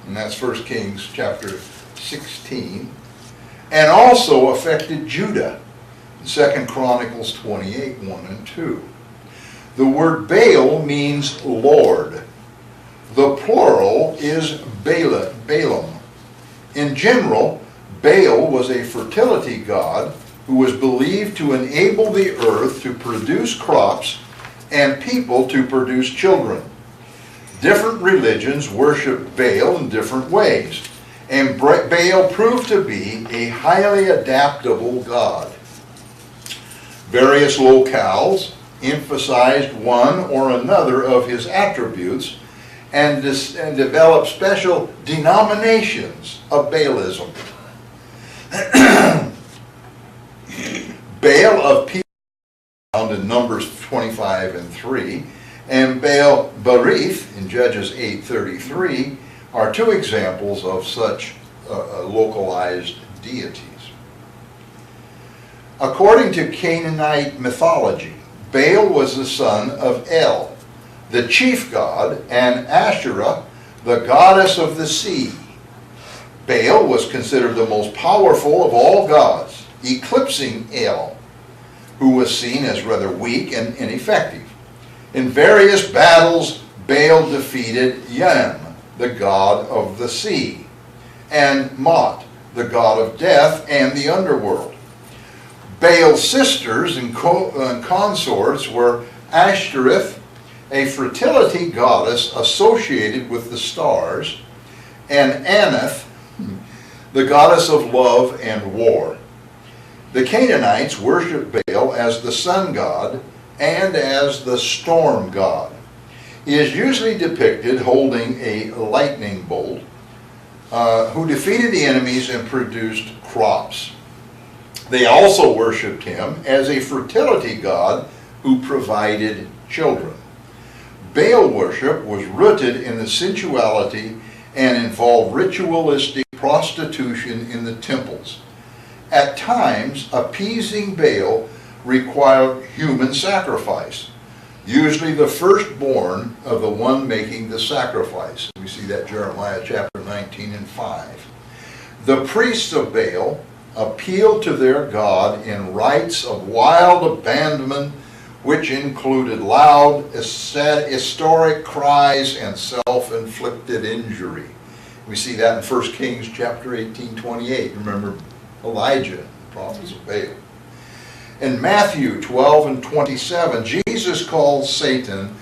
and that's 1 Kings chapter 16, and also affected Judah, 2 Chronicles 28, 1 and 2. The word Baal means Lord. The plural is Balaam. In general, Baal was a fertility god who was believed to enable the earth to produce crops and people to produce children. Different religions worship Baal in different ways, and Baal proved to be a highly adaptable god. Various locales emphasized one or another of his attributes and developed special denominations of Baalism. Baal of Peor, found in Numbers 25 and 3, and Baal Berith in Judges 8:33 are two examples of such localized deities. According to Canaanite mythology, Baal was the son of El, the chief god, and Asherah, the goddess of the sea. Baal was considered the most powerful of all gods, eclipsing El, who was seen as rather weak and ineffective. In various battles, Baal defeated Yam, the god of the sea, and Mot, the god of death and the underworld. Baal's sisters and consorts were Ashtoreth, a fertility goddess associated with the stars, and Anath, the goddess of love and war. The Canaanites worshipped Baal as the sun god and as the storm god. He is usually depicted holding a lightning bolt, who defeated the enemies and produced crops. They also worshipped him as a fertility god who provided children. Baal worship was rooted in the sensuality and involved ritualistic prostitution in the temples. At times, appeasing Baal required human sacrifice, usually the firstborn of the one making the sacrifice. We see that Jeremiah chapter 19 and 5. The priests of Baal appealed to their god in rites of wild abandonment, which included loud, historic cries and self-inflicted injury. We see that in 1 Kings chapter 18:28. Remember Elijah, the prophets of Baal. In Matthew 12 and 27, Jesus calls Satan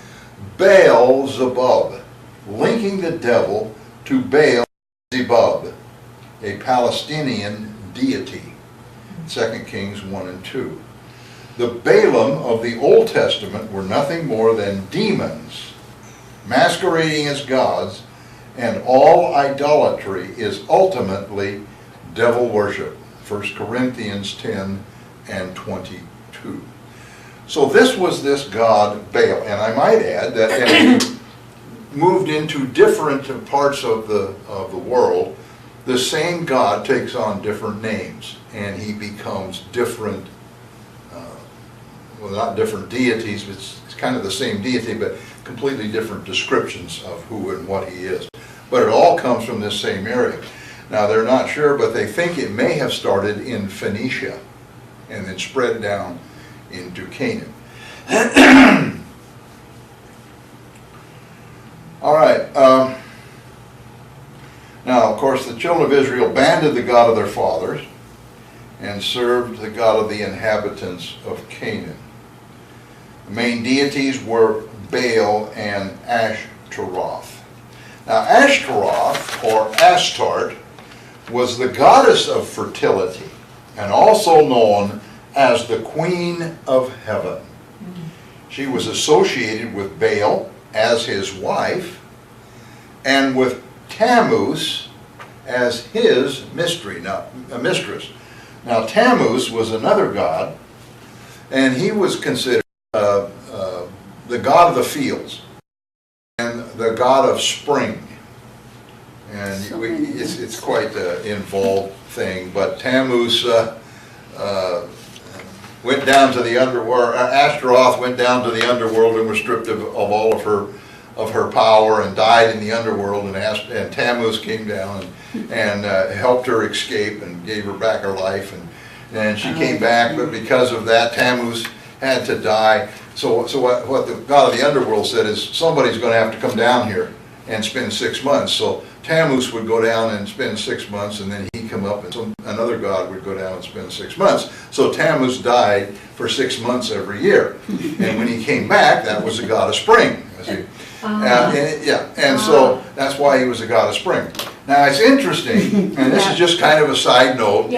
Baal-zebub, linking the devil to Baal-zebub, a Palestinian deity. 2 Kings 1 and 2. The Balaam of the Old Testament were nothing more than demons masquerading as gods, and all idolatry is ultimately devil worship. 1 Corinthians 10 and 22. So this was this god Baal, and I might add that as we moved into different parts of the world, the same god takes on different names, and he becomes different, well, not different deities, but it's kind of the same deity, but completely different descriptions of who and what he is. But it all comes from this same area. Now, they're not sure, but they think it may have started in Phoenicia and then spread down into Canaan. All right. Now, of course, the children of Israel abandoned the God of their fathers and served the God of the inhabitants of Canaan. The main deities were Baal and Ashtaroth. Now, Ashtaroth, or Astarte, was the goddess of fertility and also known as the Queen of Heaven. She was associated with Baal as his wife and with Tammuz as his mistress. Now, Tammuz was another god, and he was considered the god of the fields and the god of spring. And it's quite an involved thing, but Tammuz went down to the underworld. Ashtaroth went down to the underworld and was stripped of all of her power and died in the underworld. And Tammuz came down and helped her escape and gave her back her life. And she came back, but because of that, Tammuz had to die. So what the god of the underworld said is, somebody's going to have to come down here and spend 6 months. So Tammuz would go down and spend 6 months, and then he'd come up, and another god would go down and spend 6 months. So Tammuz died for 6 months every year. And when he came back, that was the god of spring. And so that's why he was the god of spring. Now, it's interesting, and this is just kind of a side note,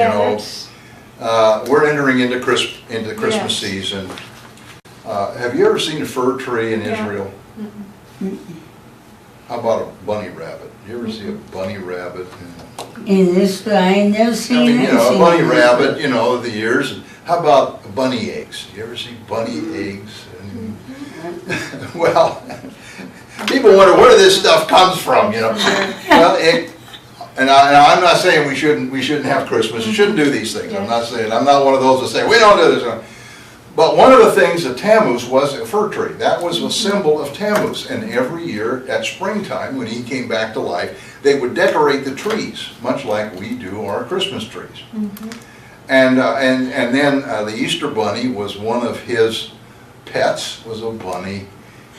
we're entering into Christmas season. Have you ever seen a fir tree in Israel? How about a bunny rabbit? You ever see a bunny rabbit? In this I never seen it. A bunny rabbit, the years. How about bunny eggs? You ever see bunny eggs? Well, people wonder where this stuff comes from, Well, and I'm not saying we shouldn't have Christmas. We shouldn't do these things. I'm not one of those that say we don't do this. But one of the things at Tammuz was a fir tree. That was a symbol of Tammuz. And every year at springtime, when he came back to life, they would decorate the trees, much like we do our Christmas trees. And then the Easter bunny was one of his pets, was a bunny.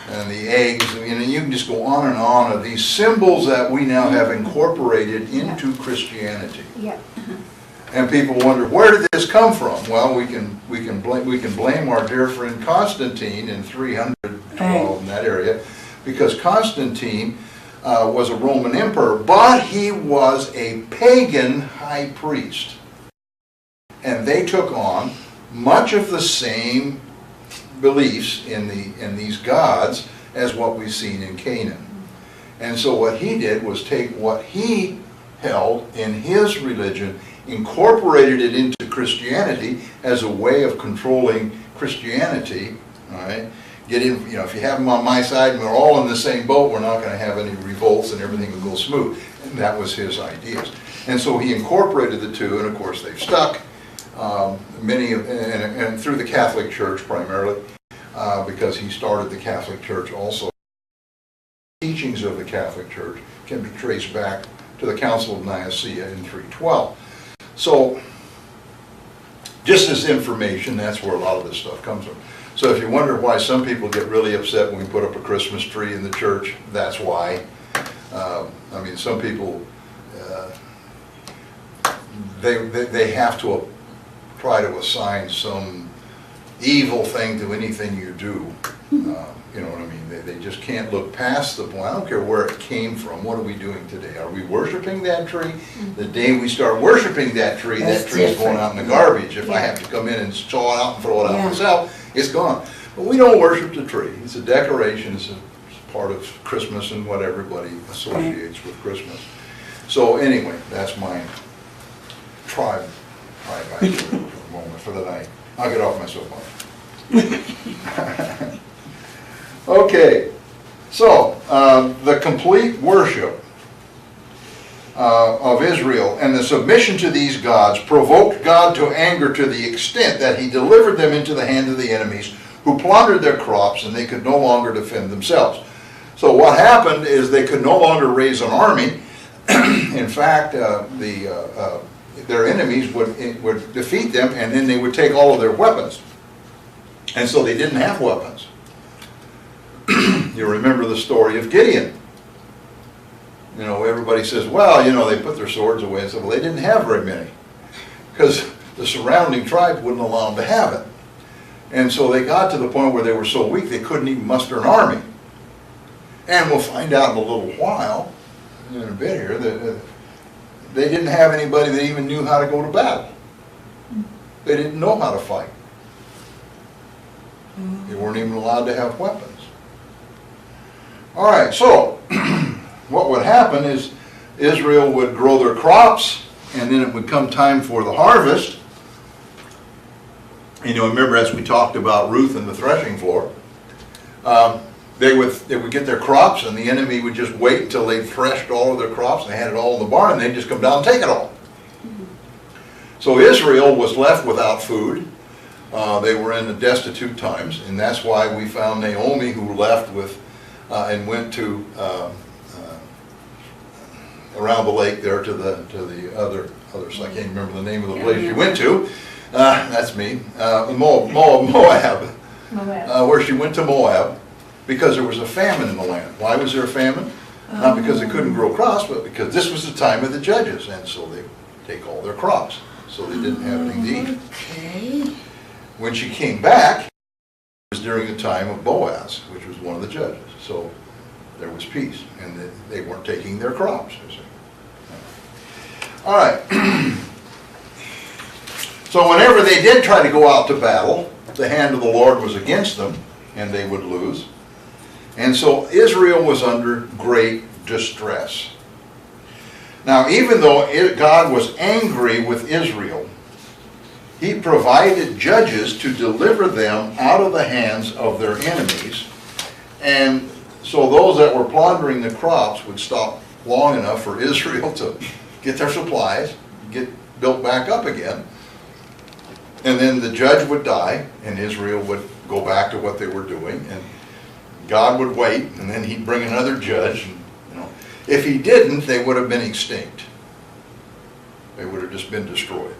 And the eggs, you can just go on and on of these symbols that we now have incorporated into Christianity. And people wonder, where did this come from? Well, we can blame our dear friend Constantine in 312 in that area, because Constantine was a Roman emperor, but he was a pagan high priest, and they took on much of the same beliefs in these gods as what we've seen in Canaan. And so what he did was take what he held in his religion, incorporated it into Christianity as a way of controlling Christianity. All right, if you have them on my side and we're all in the same boat, we're not going to have any revolts and everything will go smooth. And that was his ideas. And so he incorporated the two, and of course they've stuck. And through the Catholic Church primarily, because he started the Catholic Church also. Teachings of the Catholic Church can be traced back to the Council of Nicaea in 312. So, just as information, that's where a lot of this stuff comes from. So if you wonder why some people get really upset when we put up a Christmas tree in the church, that's why. Some people, they have to try to assign some evil thing to anything you do. You know what I mean? They just can't look past the point. I don't care where it came from. What are we doing today? Are we worshiping that tree? The day we start worshiping that tree is going out in the garbage. If I have to come in and saw it out and throw it out myself, it's gone. But we don't worship the tree. It's a decoration. It's part of Christmas and what everybody associates with Christmas. So anyway, that's my tribe for a moment, for the night. I'll get off my soapbox. Okay, so the complete worship of Israel and the submission to these gods provoked God to anger to the extent that he delivered them into the hand of the enemies who plundered their crops, and they could no longer defend themselves. So what happened is they could no longer raise an army. In fact, their enemies would defeat them, and then they would take all of their weapons. And so they didn't have weapons. You remember the story of Gideon. You know, everybody says, well, you know, they put their swords away and said, well, they didn't have very many, because the surrounding tribes wouldn't allow them to have it. And so they got to the point where they were so weak they couldn't even muster an army. And we'll find out in a little while, in a bit here, that they didn't have anybody that even knew how to go to battle. They didn't know how to fight. They weren't even allowed to have weapons. All right, so what would happen is Israel would grow their crops, and then it would come time for the harvest. And you remember, as we talked about Ruth and the threshing floor, they would get their crops, and the enemy would just wait until they threshed all of their crops and they had it all in the barn, and they'd just come down and take it all. So Israel was left without food. They were in the destitute times, and that's why we found Naomi, who left with and went to around the lake there to the other I can't remember the name of the place she went to. That's me. Moab. Where she went to Moab because there was a famine in the land. Why was there a famine? Not because they couldn't grow crops, but because this was the time of the judges, and so they take all their crops. So they didn't have anything to eat. Okay. When she came back, it was during the time of Boaz, which was one of the judges. So there was peace, and they weren't taking their crops. You see. All right. So whenever they did try to go out to battle, the hand of the Lord was against them, and they would lose. And so Israel was under great distress. Now, even though God was angry with Israel, He provided judges to deliver them out of the hands of their enemies. And so those that were plundering the crops would stop long enough for Israel to get their supplies, get built back up again. And then the judge would die, and Israel would go back to what they were doing, and God would wait, and then He'd bring another judge. And, you know, if He didn't, they would have been extinct. They would have just been destroyed.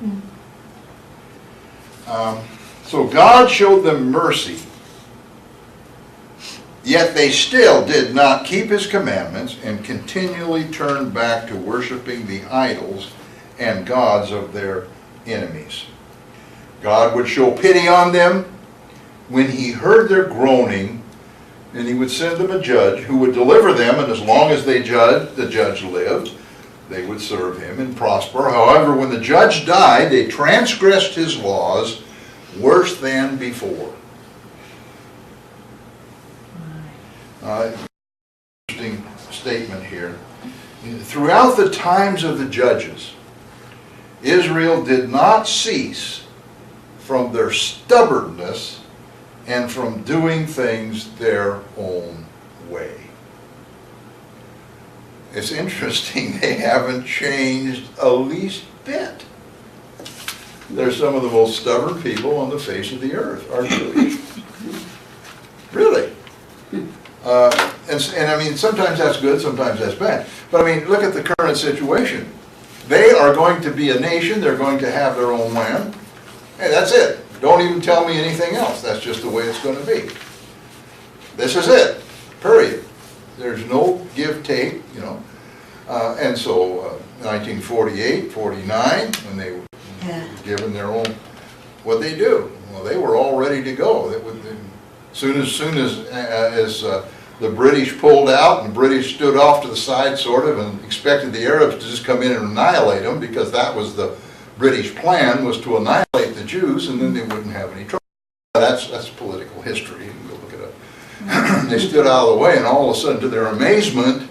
So God showed them mercy, yet they still did not keep His commandments and continually turned back to worshiping the idols and gods of their enemies. God would show pity on them when He heard their groaning, and He would send them a judge who would deliver them, and as long as the judge lived, they would serve him and prosper. However, when the judge died, they transgressed His laws worse than before. Interesting statement here. Throughout the times of the judges, Israel did not cease from their stubbornness and from doing things their own way. It's interesting, they haven't changed a least bit. They're some of the most stubborn people on the face of the earth, arguably. Really. And I mean, sometimes that's good, sometimes that's bad. But I mean, look at the current situation. They are going to be a nation, they're going to have their own land. Hey, that's it. Don't even tell me anything else. That's just the way it's going to be. This is it. Period. There's no give-take, you know. And so 1948, 49, when they were given their own, what they do? Well, they were all ready to go. Soon as the British pulled out, and the British stood off to the side, sort of, and expected the Arabs to just come in and annihilate them, because that was the British plan, was to annihilate the Jews, and then they wouldn't have any trouble. That's political history. You can go look it up. They stood out of the way, and all of a sudden, to their amazement,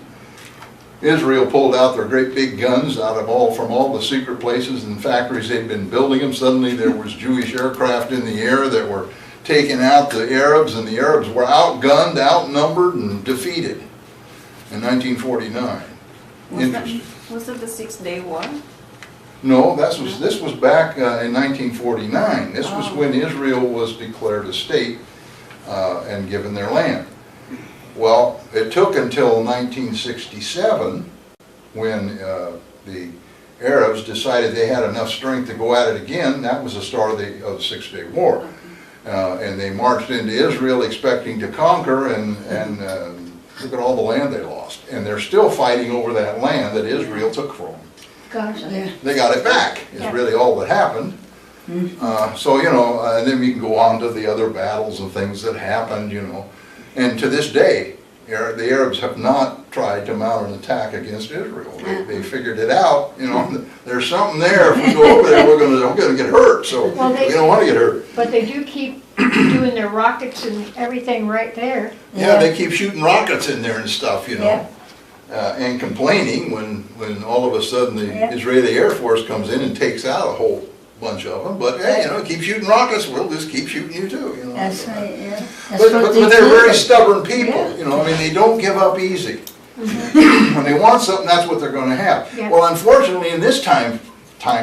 Israel pulled out their great big guns from all the secret places and factories they'd been building them. Suddenly there was Jewish aircraft in the air that were taking out the Arabs, and the Arabs were outgunned, outnumbered, and defeated in 1949. Interesting. Was it the 6-Day War? No, this was back in 1949. This was when Israel was declared a state and given their land. Well, it took until 1967 when the Arabs decided they had enough strength to go at it again. That was the start of the 6-Day War. And they marched into Israel expecting to conquer, and look at all the land they lost. And they're still fighting over that land that Israel took from them. Gosh, Yeah. They got it back, is Yeah. really all that happened. So, you know, and then we can go on to the other battles and things that happened, you know. And to this day, the Arabs have not tried to mount an attack against Israel. They figured it out, you know, there's something there. If we go over there, we're gonna get hurt, so Well, we don't wanna get hurt. but they do keep doing their rockets and everything right there. Yeah, they keep shooting rockets in there and stuff, you know. Yeah. And complaining when all of a sudden the Yeah. Israeli Air Force comes in and takes out a whole bunch of them. But hey, you know, keep shooting rockets, we'll just keep shooting you too, you know. That's right, yeah. That's But what they're do. very stubborn people, Yeah. you know, I mean, they don't give up easy. When they want something, that's what they're gonna have. Yeah. Well, unfortunately, in this time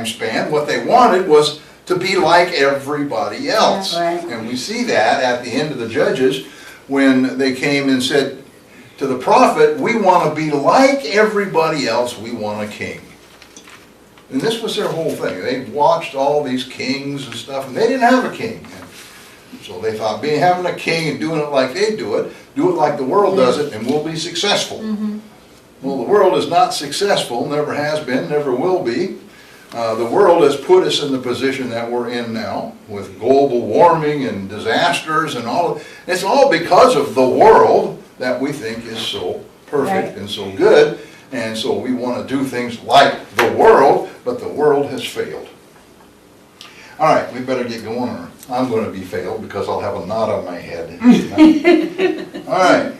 span, what they wanted was to be like everybody else. Yeah, right. And we see that at the end of the Judges, when they came and said to the prophet, we wanna be like everybody else, we want a king. And this was their whole thing. They watched all these kings and stuff, and they didn't have a king. So they thought, having a king and doing it like they do it like the world does it, and we'll be successful. Well, the world is not successful, never has been, never will be. The world has put us in the position that we're in now, with global warming and disasters and all. It's all because of the world that we think is so perfect Right. and so good. And so we want to do things like the world, but the world has failed. All right, we better get going, or I'm going to be failed because I'll have a knot on my head. All right.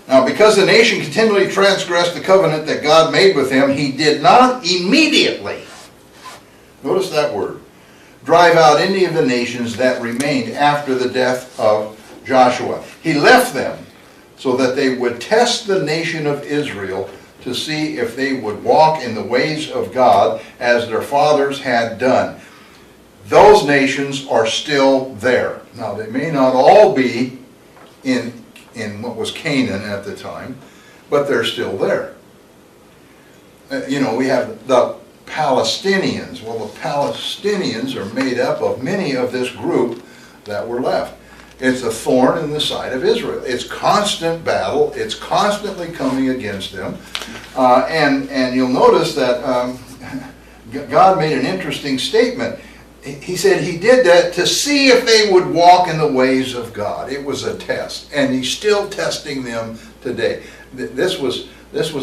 Now, because the nation continually transgressed the covenant that God made with him, he did not immediately, notice that word, drive out any of the nations that remained after the death of Joshua. He left them so that they would test the nation of Israel to see if they would walk in the ways of God as their fathers had done. Those nations are still there. Now, they may not all be in what was Canaan at the time, but they're still there. You know, we have the Palestinians. Well, the Palestinians are made up of many of this group that were left. It's a thorn in the side of Israel. It's constant battle. It's constantly coming against them. And you'll notice that God made an interesting statement. He said he did that to see if they would walk in the ways of God. It was a test, and he's still testing them today. This was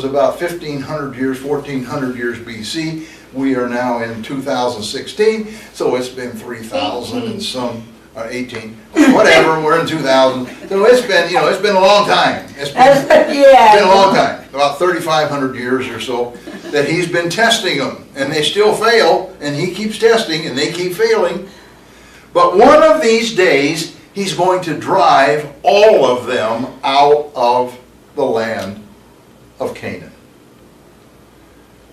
about 1,500 years, 1,400 years BC. We are now in 2016, so it's been 3,000 and some, 18, whatever. We're in 2000, so it's been, it's been a long time. It's been a long time, about 3,500 years or so, that he's been testing them, and they still fail, and he keeps testing, and they keep failing. But one of these days, he's going to drive all of them out of the land of Canaan.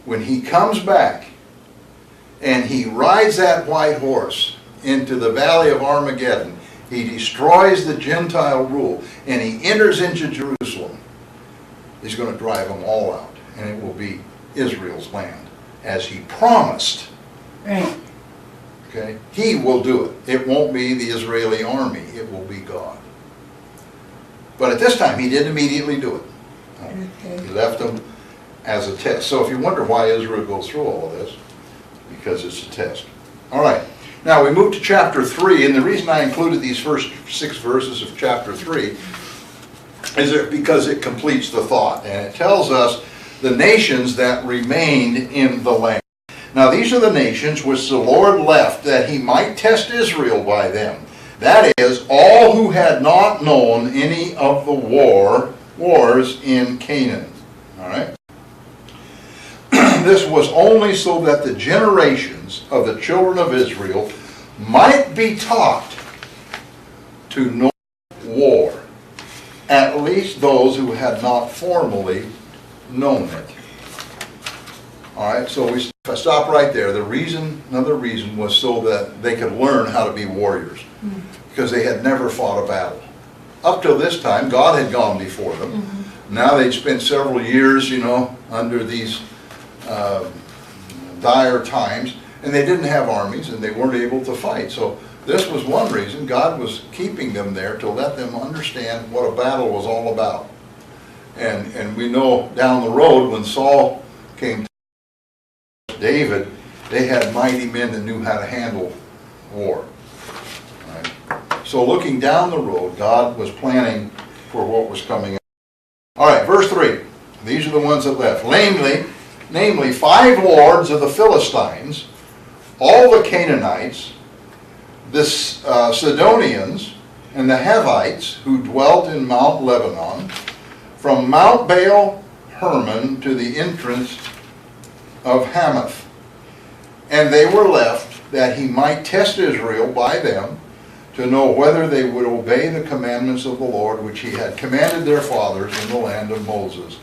When he comes back, and he rides that white horse into the valley of Armageddon, he destroys the Gentile rule, and he enters into Jerusalem. He's going to drive them all out, and it will be Israel's land, as he promised. Right. Okay? He will do it. It won't be the Israeli army. It will be God. But at this time, he didn't immediately do it. Okay. He left them as a test. So if you wonder why Israel goes through all of this, because it's a test. All right. Now we move to chapter 3, and the reason I included these first 6 verses of chapter 3 is because it completes the thought, and it tells us the nations that remained in the land. Now these are the nations which the Lord left that he might test Israel by them. That is, all who had not known any of the wars in Canaan. All right? This was only so that the generations of the children of Israel might be taught to know war, at least those who had not formally known it. All right, so if I stop right there, another reason was so that they could learn how to be warriors, because they had never fought a battle. Up till this time, God had gone before them. Now they'd spent several years, under these dire times, and they didn't have armies, and they weren't able to fight. So this was one reason God was keeping them there, to let them understand what a battle was all about. And we know down the road when Saul came to David, they had mighty men that knew how to handle war. Right? So looking down the road, God was planning for what was coming up. All right, verse 3. These are the ones that left. Namely, 5 lords of the Philistines, all the Canaanites, the Sidonians, and the Hivites who dwelt in Mount Lebanon, from Mount Baal Hermon to the entrance of Hamath. And they were left that he might test Israel by them, to know whether they would obey the commandments of the Lord, which he had commanded their fathers in the land of Moses.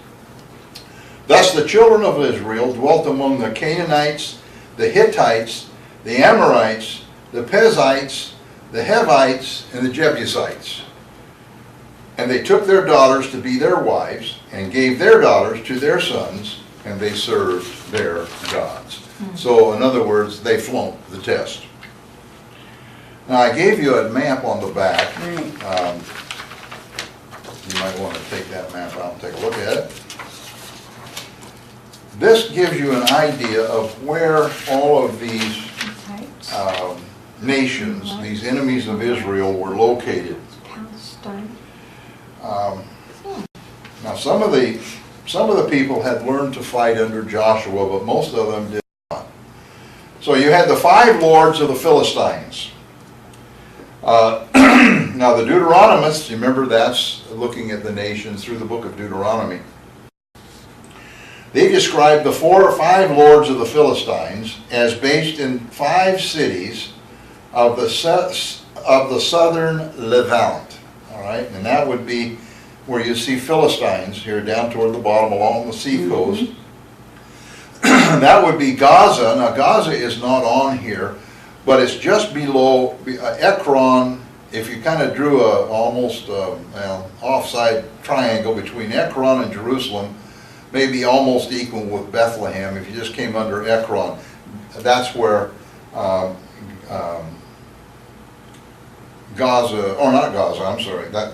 Thus the children of Israel dwelt among the Canaanites, the Hittites, the Amorites, the Perizzites, the Hivites, and the Jebusites. And they took their daughters to be their wives, and gave their daughters to their sons, and they served their gods. So in other words, they flunked the test. Now I gave you a map on the back. Right. You might want to take that map out and take a look at it. This gives you an idea of where all of these nations, these enemies of Israel, were located. Palestine. Now some of the people had learned to fight under Joshua, but most of them did not. So you had the 5 lords of the Philistines. Now the Deuteronomists, you remember that's looking at the nations through the book of Deuteronomy. They described the 4 or 5 lords of the Philistines as based in 5 cities of the southern Levant. All right, and that would be where you see Philistines here down toward the bottom along the sea coast. That would be Gaza. Now Gaza is not on here, but it's just below Ekron. If you kind of drew a almost offside triangle between Ekron and Jerusalem, maybe almost equal with Bethlehem. If you just came under Ekron, that's where Gaza, or not Gaza, I'm sorry. That,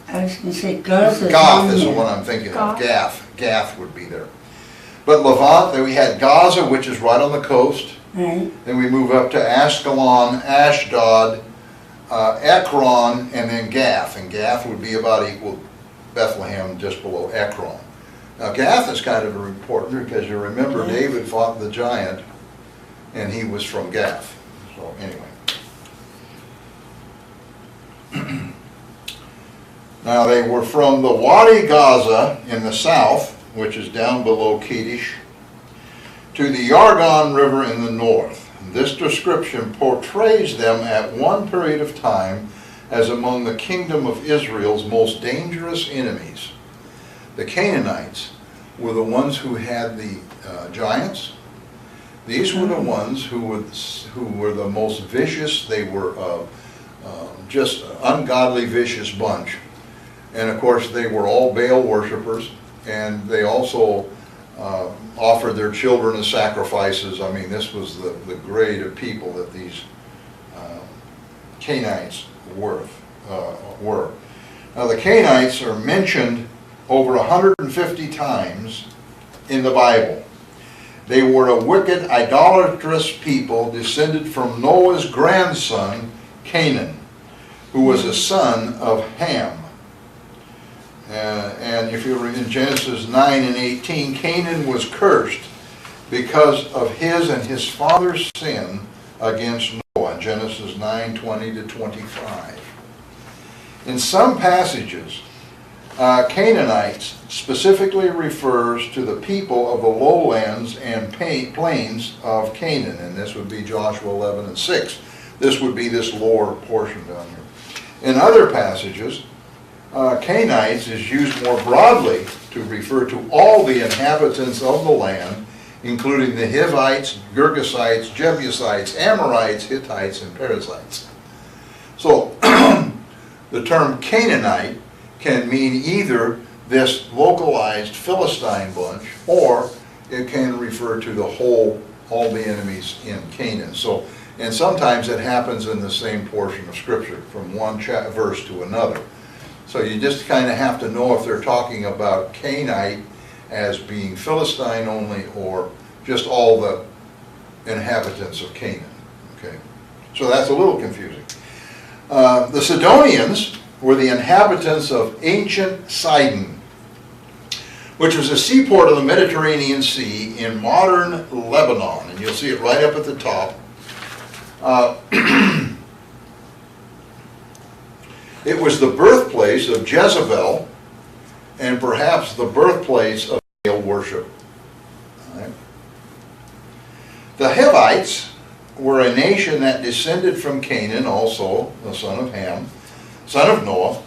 I was going to say Gaza. Gath is the one I'm thinking of. Gath would be there. But Levant, then we had Gaza, which is right on the coast. Right. Then we move up to Ashkelon, Ashdod, Ekron, and then Gath. And Gath would be about equal Bethlehem, just below Ekron. Now Gath is kind of important because you remember David fought the giant, and he was from Gath. So anyway. Now they were from the Wadi Gaza in the south, which is down below Kadesh, to the Yargon River in the north. This description portrays them at one period of time as among the kingdom of Israel's most dangerous enemies. The Canaanites were the ones who had the giants. These were the ones who were the most vicious. They were just ungodly, vicious bunch. And of course, they were all Baal worshippers, and they also offered their children as sacrifices. I mean, this was the grade of people that these Canaanites were. Now, the Canaanites are mentioned over 150 times in the Bible. They were a wicked, idolatrous people descended from Noah's grandson, Canaan, who was a son of Ham. And if you read in Genesis 9 and 18, Canaan was cursed because of his and his father's sin against Noah, Genesis 9, 20 to 25. In some passages, Canaanites specifically refers to the people of the lowlands and plains of Canaan, and this would be Joshua 11 and 6. This would be this lower portion down here. In other passages, Canaanites is used more broadly to refer to all the inhabitants of the land, including the Hivites, Girgasites, Jebusites, Amorites, Hittites, and Perizzites. So the term Canaanite can mean either this localized Philistine bunch, or it can refer to the whole all the enemies in Canaan. So, and sometimes it happens in the same portion of Scripture, from one verse to another. So you just kind of have to know if they're talking about Canaanite as being Philistine only, or just all the inhabitants of Canaan. Okay, so that's a little confusing. The Sidonians were the inhabitants of ancient Sidon, which was a seaport of the Mediterranean Sea in modern Lebanon, and you'll see it right up at the top. It was the birthplace of Jezebel, and perhaps the birthplace of Baal worship. All right. The Hivites were a nation that descended from Canaan, also the son of Ham, son of Noah.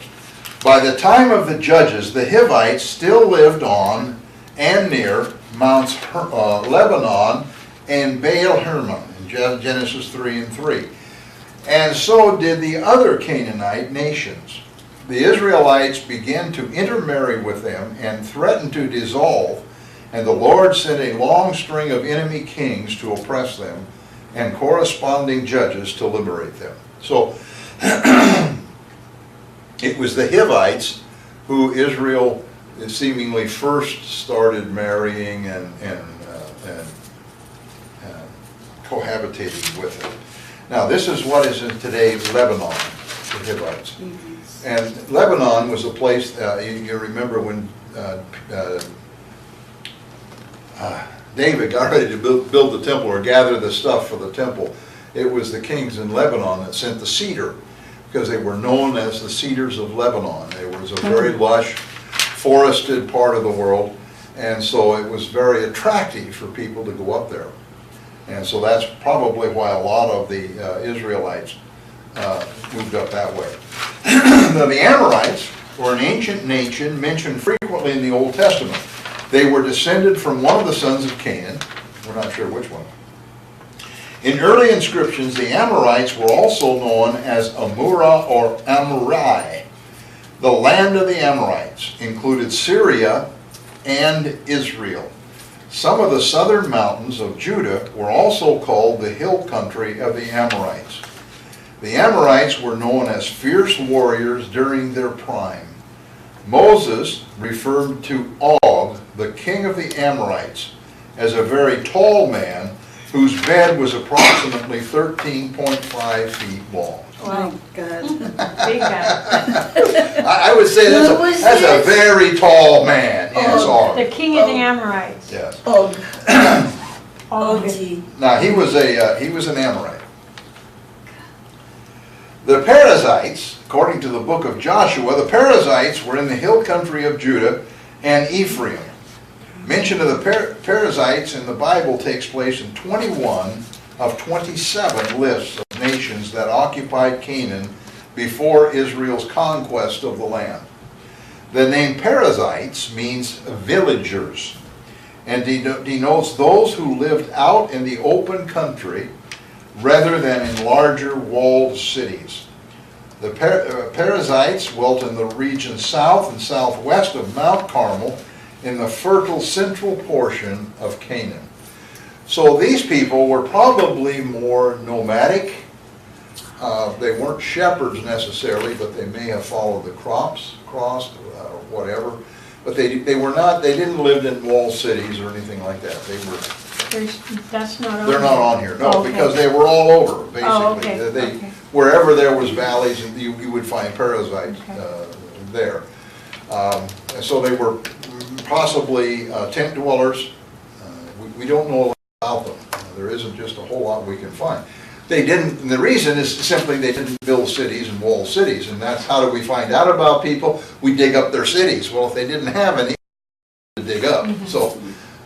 By the time of the Judges, the Hivites still lived on and near Mounts Lebanon and Baal Hermon, in Genesis 3 and 3. And so did the other Canaanite nations. The Israelites began to intermarry with them and threatened to dissolve, and the Lord sent a long string of enemy kings to oppress them and corresponding judges to liberate them. So it was the Hivites who Israel seemingly first started marrying and cohabitating with it. Now this is what is in today's Lebanon, the Hivites. And Lebanon was a place, you remember when David got ready to build the temple, or gather the stuff for the temple. It was the kings in Lebanon that sent the cedar, because they were known as the cedars of Lebanon. It was a very lush, forested part of the world, and so it was very attractive for people to go up there. And so that's probably why a lot of the Israelites moved up that way. Now the Amorites were an ancient nation mentioned frequently in the Old Testament. They were descended from one of the sons of Canaan. We're not sure which one. In early inscriptions, the Amorites were also known as Amurah or Amurai. The land of the Amorites included Syria and Israel. Some of the southern mountains of Judah were also called the hill country of the Amorites. The Amorites were known as fierce warriors during their prime. Moses referred to Og, the king of the Amorites, as a very tall man whose bed was approximately 13.5 feet long. Oh, God. Big guy. I would say that's a very tall man. Yes, Og. The king of the Amorites. Yes. Og. Og. Now he was an Amorite. The Perizzites, according to the book of Joshua, the Perizzites were in the hill country of Judah and Ephraim. Mention of the Perizzites in the Bible takes place in 21 of 27 lists of nations that occupied Canaan before Israel's conquest of the land. The name Perizzites means villagers and denotes those who lived out in the open country rather than in larger walled cities. The Perizzites dwelt in the region south and southwest of Mount Carmel in the fertile central portion of Canaan. So these people were probably more nomadic. They weren't shepherds necessarily, but they may have followed the crops, crossed, or whatever. But they didn't live in walled cities or anything like that. That's not on They're not on here, no, okay. because they were all over, basically. Oh, okay, okay. Wherever there was valleys, and you would find Perizzites there. And so they were possibly tent dwellers. We don't know a lot about them. There isn't just a whole lot we can find. They didn't, and the reason is simply they didn't build cities and wall cities, and that's how do we find out about people? We dig up their cities. Well, if they didn't have any to dig up, so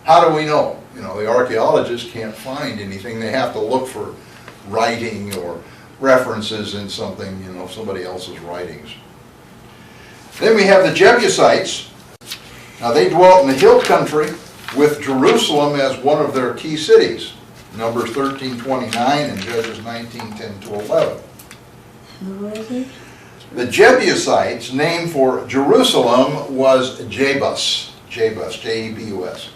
how do we know? You know, the archaeologists can't find anything. They have to look for writing or references in something, you know, somebody else's writings. Then we have the Jebusites. Now they dwelt in the hill country with Jerusalem as one of their key cities. Numbers 13:29 and Judges 19:10-11. Who was it? The Jebusites' name for Jerusalem was Jebus, J-E-B-U-S.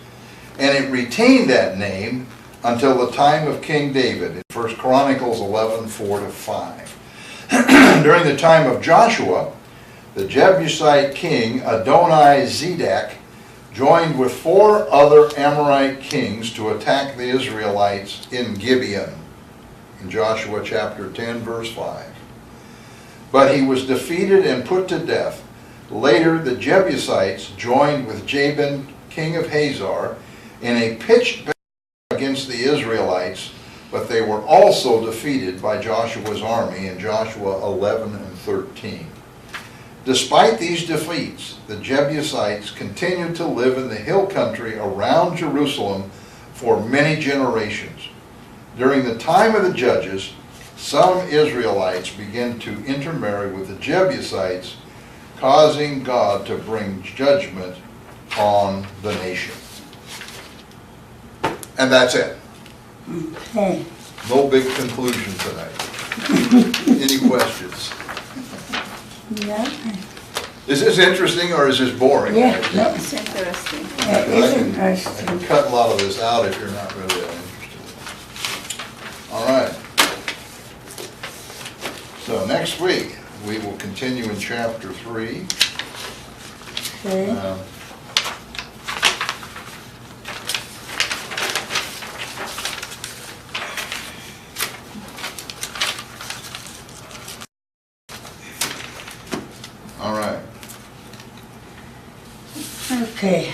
And it retained that name until the time of King David, in 1 Chronicles 11, 4-5. During the time of Joshua, the Jebusite king Adoni-Zedek joined with 4 other Amorite kings to attack the Israelites in Gibeon, in Joshua chapter 10, verse 5. But he was defeated and put to death. Later, the Jebusites joined with Jabin, king of Hazor, in a pitched battle against the Israelites, but they were also defeated by Joshua's army in Joshua 11 and 13. Despite these defeats, the Jebusites continued to live in the hill country around Jerusalem for many generations. During the time of the judges, some Israelites began to intermarry with the Jebusites, causing God to bring judgment on the nation. And that's it. Okay. No big conclusion tonight. Any questions? Yeah, Is this interesting or is this boring? yeah, I that's think- interesting. I That is can interesting. cut a lot of this out if you're not really that interested. All right. So next week, we will continue in chapter 3. Okay. All right. Okay.